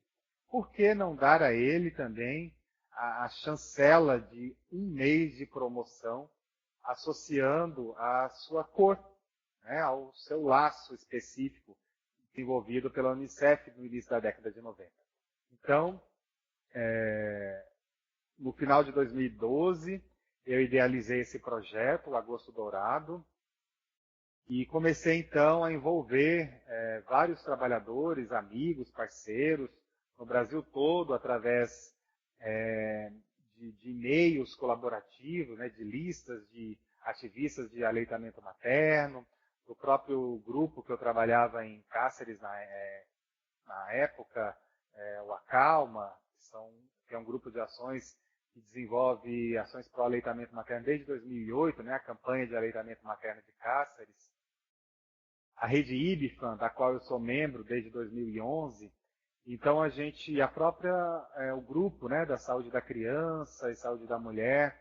por que não dar a ele também a chancela de um mês de promoção, associando a sua cor, né, ao seu laço específico, desenvolvido pela Unicef no início da década de 90. Então, no final de 2012, eu idealizei esse projeto, o Agosto Dourado, e comecei então a envolver vários trabalhadores, amigos, parceiros, no Brasil todo, através de e-mails colaborativos, né, de listas de ativistas de aleitamento materno, do próprio grupo que eu trabalhava em Cáceres na época, o Acalma, que é um grupo de ações que desenvolve ações para o aleitamento materno desde 2008, né, a campanha de aleitamento materno de Cáceres. A rede IBFAM, da qual eu sou membro desde 2011. Então, o grupo, né, da saúde da criança e saúde da mulher,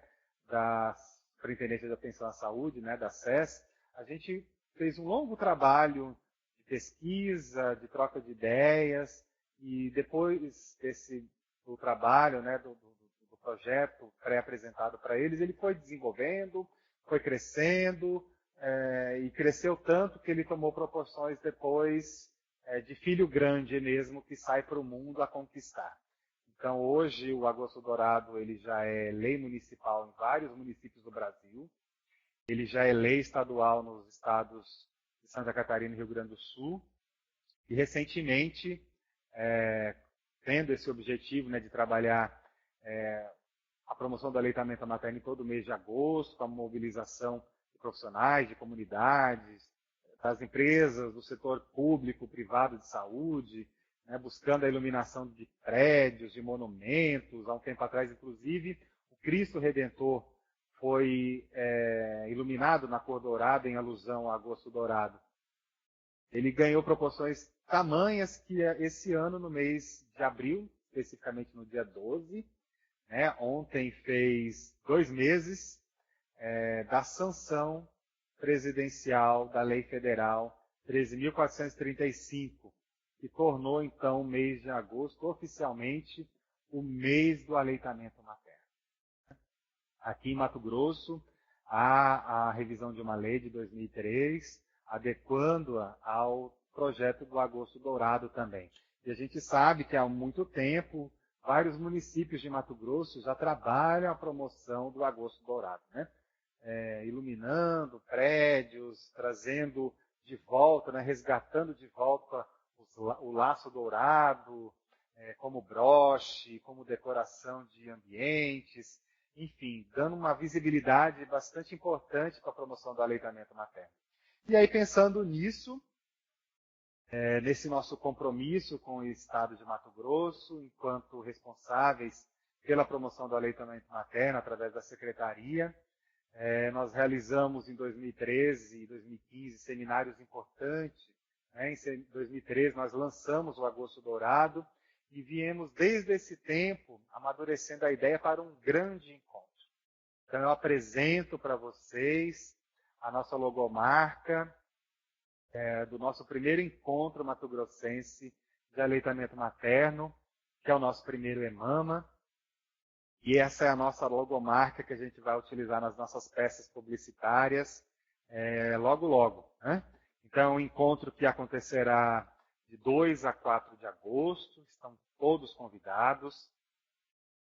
da Superintendência de Atenção à Saúde, né, da SES, a gente fez um longo trabalho de pesquisa, de troca de ideias, e depois do trabalho, né, do projeto pré-apresentado para eles, ele foi desenvolvendo, foi crescendo, e cresceu tanto que ele tomou proporções depois de filho grande mesmo, que sai para o mundo a conquistar. Então, hoje, o Agosto Dourado ele já é lei municipal em vários municípios do Brasil. Ele já é lei estadual nos estados de Santa Catarina e Rio Grande do Sul. E, recentemente, tendo esse objetivo, né, de trabalhar a promoção do aleitamento materno em todo mês de agosto, com a mobilização de profissionais, de comunidades, das empresas, do setor público, privado de saúde, né, buscando a iluminação de prédios, de monumentos. Há um tempo atrás, inclusive, o Cristo Redentor foi iluminado na cor dourada, em alusão ao Agosto Dourado. Ele ganhou proporções tamanhas que esse ano, no mês de abril, especificamente no dia 12, né, ontem fez 2 meses da sanção presidencial da Lei Federal 13.435, que tornou, então, o mês de agosto, oficialmente, o mês do aleitamento materno. Aqui em Mato Grosso, há a revisão de uma lei de 2003, adequando-a ao projeto do Agosto Dourado também. E a gente sabe que há muito tempo, vários municípios de Mato Grosso já trabalham a promoção do Agosto Dourado, né? Iluminando prédios, trazendo de volta, né, resgatando de volta o laço dourado, como broche, como decoração de ambientes, enfim, dando uma visibilidade bastante importante para a promoção do aleitamento materno. E aí, pensando nisso, nesse nosso compromisso com o Estado de Mato Grosso, enquanto responsáveis pela promoção do aleitamento materno através da Secretaria, nós realizamos em 2013 e 2015 seminários importantes. Em 2013 nós lançamos o Agosto Dourado e viemos desde esse tempo amadurecendo a ideia para um grande encontro. Então eu apresento para vocês a nossa logomarca do nosso primeiro encontro mato-grossense de aleitamento materno, que é o nosso primeiro EMAMA. E essa é a nossa logomarca que a gente vai utilizar nas nossas peças publicitárias logo, logo. Né? Então, é um encontro que acontecerá de 2 a 4 de agosto, estão todos convidados.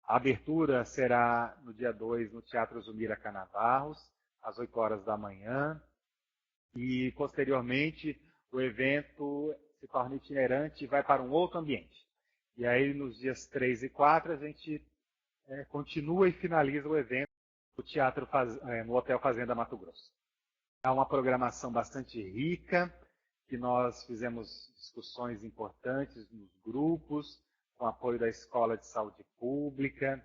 A abertura será no dia 2 no Teatro Zumira Canavarros, às 8 horas da manhã. E, posteriormente, o evento se torna itinerante e vai para um outro ambiente. E aí, nos dias 3 e 4, a gente continua e finaliza o evento no Hotel Fazenda Mato Grosso. É uma programação bastante rica, que nós fizemos discussões importantes nos grupos, com apoio da Escola de Saúde Pública,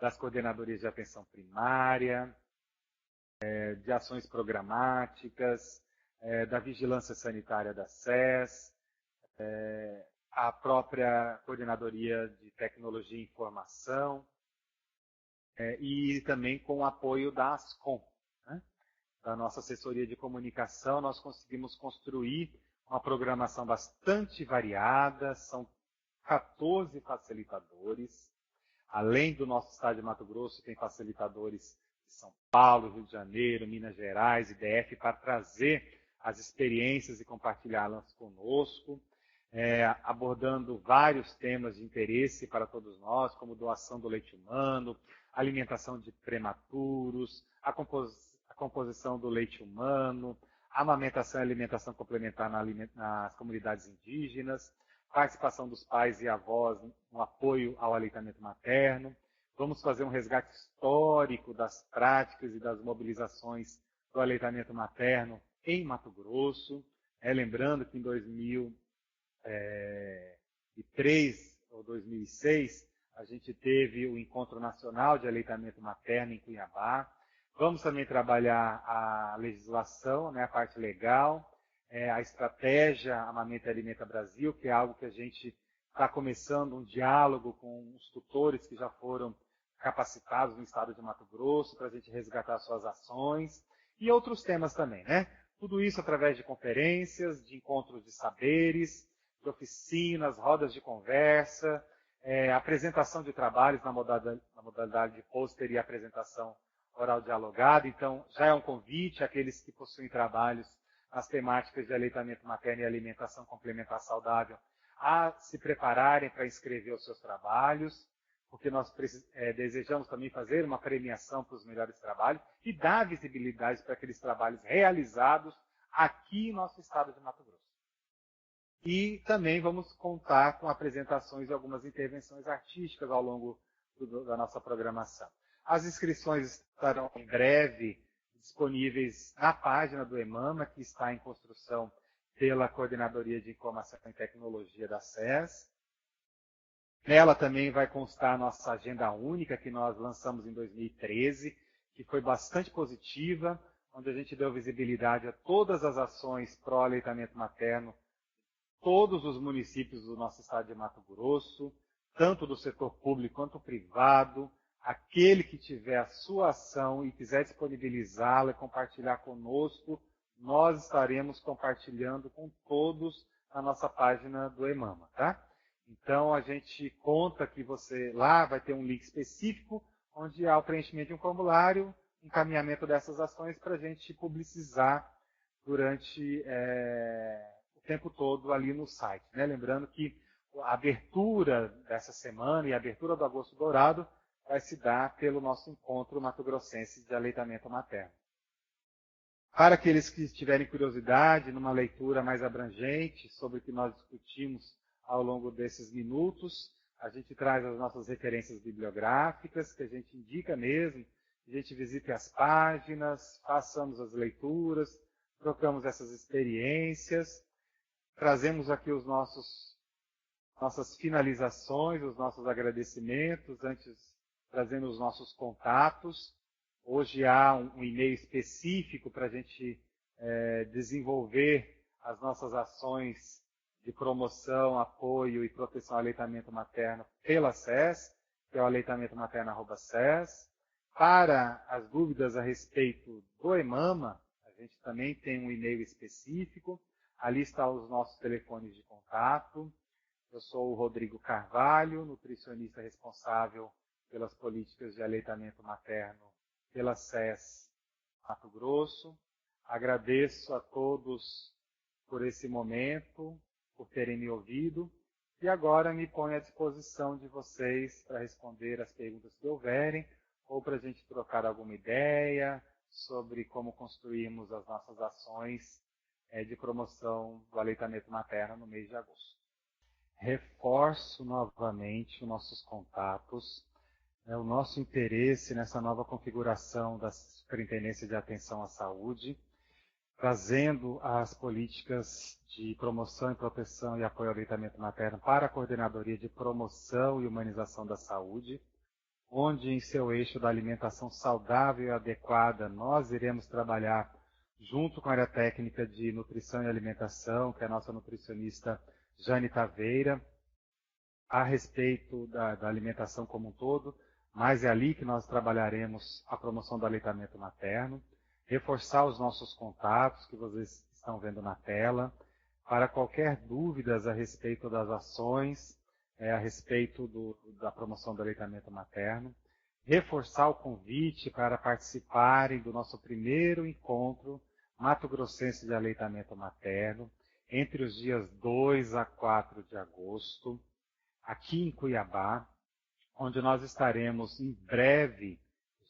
das coordenadorias de atenção primária, de ações programáticas, da vigilância sanitária da SES, a própria Coordenadoria de Tecnologia e Informação, e também com o apoio da ASCOM, né? Da nossa assessoria de comunicação. Nós conseguimos construir uma programação bastante variada, são 14 facilitadores. Além do nosso estado de Mato Grosso, tem facilitadores de São Paulo, Rio de Janeiro, Minas Gerais e DF para trazer as experiências e compartilhá-las conosco, abordando vários temas de interesse para todos nós, como doação do leite humano, alimentação de prematuros, a composição do leite humano, amamentação e alimentação complementar nas comunidades indígenas, participação dos pais e avós no apoio ao aleitamento materno. Vamos fazer um resgate histórico das práticas e das mobilizações do aleitamento materno em Mato Grosso. Lembrando que em 2000 2003 ou 2006, a gente teve o Encontro Nacional de Aleitamento Materno em Cuiabá. Vamos também trabalhar a legislação, né, a parte legal, a estratégia Amamenta e Alimenta Brasil, que é algo que a gente está começando um diálogo com os tutores que já foram capacitados no estado de Mato Grosso, para a gente resgatar suas ações, e outros temas também, né? Tudo isso através de conferências, de encontros de saberes, de oficinas, rodas de conversa, apresentação de trabalhos na modalidade de pôster e apresentação oral dialogada. Então, já é um convite àqueles que possuem trabalhos nas temáticas de aleitamento materno e alimentação complementar saudável a se prepararem para inscrever os seus trabalhos, porque nós desejamos também fazer uma premiação para os melhores trabalhos e dar visibilidade para aqueles trabalhos realizados aqui em nosso estado de Mato Grosso. E também vamos contar com apresentações de algumas intervenções artísticas ao longo da nossa programação. As inscrições estarão em breve disponíveis na página do EMAMA, que está em construção pela Coordenadoria de Informação e Tecnologia da SES. Nela também vai constar a nossa agenda única, que nós lançamos em 2013, que foi bastante positiva, onde a gente deu visibilidade a todas as ações pró-aleitamento materno, todos os municípios do nosso estado de Mato Grosso, tanto do setor público quanto privado. Aquele que tiver a sua ação e quiser disponibilizá-la e compartilhar conosco, nós estaremos compartilhando com todos na nossa página do EMAMA, tá? Então, a gente conta que você lá vai ter um link específico, onde há o preenchimento de um formulário, encaminhamento dessas ações para a gente publicizar durante o tempo todo ali no site, né? Lembrando que a abertura dessa semana e a abertura do Agosto Dourado vai se dar pelo nosso encontro mato-grossense de aleitamento materno. Para aqueles que tiverem curiosidade, numa leitura mais abrangente sobre o que nós discutimos ao longo desses minutos, a gente traz as nossas referências bibliográficas, que a gente indica mesmo, a gente visite as páginas, façamos as leituras, trocamos essas experiências, trazemos aqui nossas finalizações, os nossos agradecimentos, antes trazendo os nossos contatos. Hoje há um e-mail específico para a gente desenvolver as nossas ações de promoção, apoio e proteção ao aleitamento materno pela SES, que é o aleitamentomaterno@ses. Para as dúvidas a respeito do EMAMA, a gente também tem um e-mail específico. Ali estão os nossos telefones de contato. Eu sou o Rodrigo Carvalho, nutricionista responsável pelas políticas de aleitamento materno pela SES Mato Grosso. Agradeço a todos por esse momento, por terem me ouvido, e agora me ponho à disposição de vocês para responder as perguntas que houverem, ou para a gente trocar alguma ideia sobre como construirmos as nossas ações de promoção do aleitamento materno no mês de agosto. Reforço novamente os nossos contatos, o nosso interesse nessa nova configuração da Superintendência de Atenção à Saúde, trazendo as políticas de promoção e proteção e apoio ao aleitamento materno para a Coordenadoria de Promoção e Humanização da Saúde, onde em seu eixo da alimentação saudável e adequada nós iremos trabalhar junto com a área técnica de nutrição e alimentação, que é a nossa nutricionista Jane Taveira, a respeito da alimentação como um todo, mas é ali que nós trabalharemos a promoção do aleitamento materno, reforçar os nossos contatos que vocês estão vendo na tela, para qualquer dúvidas a respeito das ações, a respeito da promoção do aleitamento materno, reforçar o convite para participarem do nosso primeiro encontro mato-grossense de aleitamento materno, entre os dias 2 a 4 de agosto, aqui em Cuiabá, onde nós estaremos em breve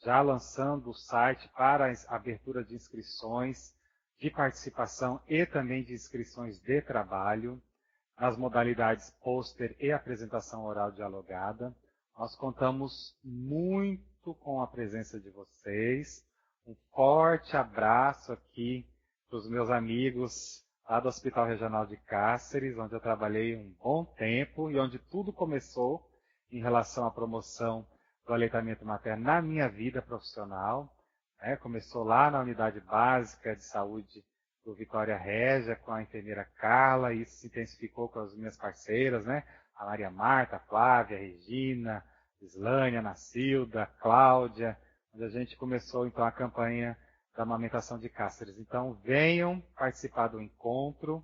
já lançando o site para a abertura de inscrições de participação e também de inscrições de trabalho, nas modalidades pôster e apresentação oral dialogada. Nós contamos muito com a presença de vocês. Um forte abraço aqui para os meus amigos lá do Hospital Regional de Cáceres, onde eu trabalhei um bom tempo e onde tudo começou em relação à promoção do aleitamento materno na minha vida profissional. Começou lá na unidade básica de saúde do Vitória Régia, com a enfermeira Carla, e isso se intensificou com as minhas parceiras, a Maria Marta, a Flávia, a Regina, a Islânia, a Nacilda, a Cláudia, onde a gente começou então a campanha da amamentação de Cáceres. Então venham participar do encontro,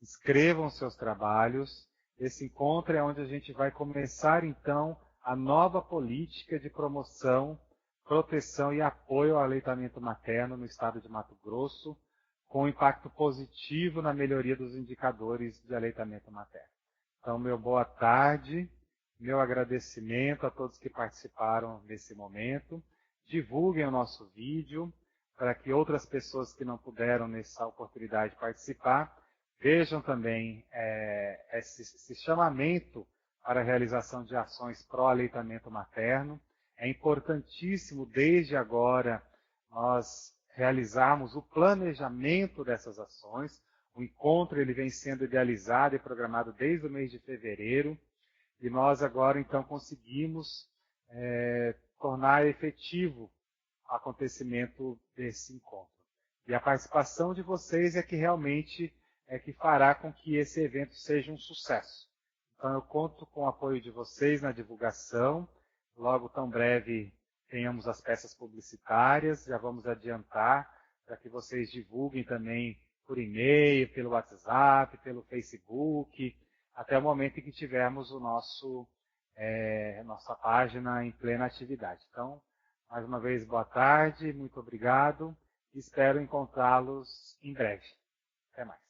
escrevam seus trabalhos. Esse encontro é onde a gente vai começar então a nova política de promoção, proteção e apoio ao aleitamento materno no estado de Mato Grosso, com impacto positivo na melhoria dos indicadores de aleitamento materno. Então, meu boa tarde, meu agradecimento a todos que participaram nesse momento. Divulguem o nosso vídeo para que outras pessoas que não puderam nessa oportunidade participar vejam também esse chamamento para a realização de ações pró-aleitamento materno. É importantíssimo, desde agora, nós realizarmos o planejamento dessas ações. O encontro ele vem sendo idealizado e programado desde o mês de fevereiro, e nós agora, então, conseguimos tornar efetivo o acontecimento desse encontro. E a participação de vocês é que realmente que fará com que esse evento seja um sucesso. Então, eu conto com o apoio de vocês na divulgação. Logo, tão breve, tenhamos as peças publicitárias, já vamos adiantar para que vocês divulguem também por e-mail, pelo WhatsApp, pelo Facebook, até o momento em que tivermos nossa página em plena atividade. Então, mais uma vez, boa tarde, muito obrigado e espero encontrá-los em breve. Até mais.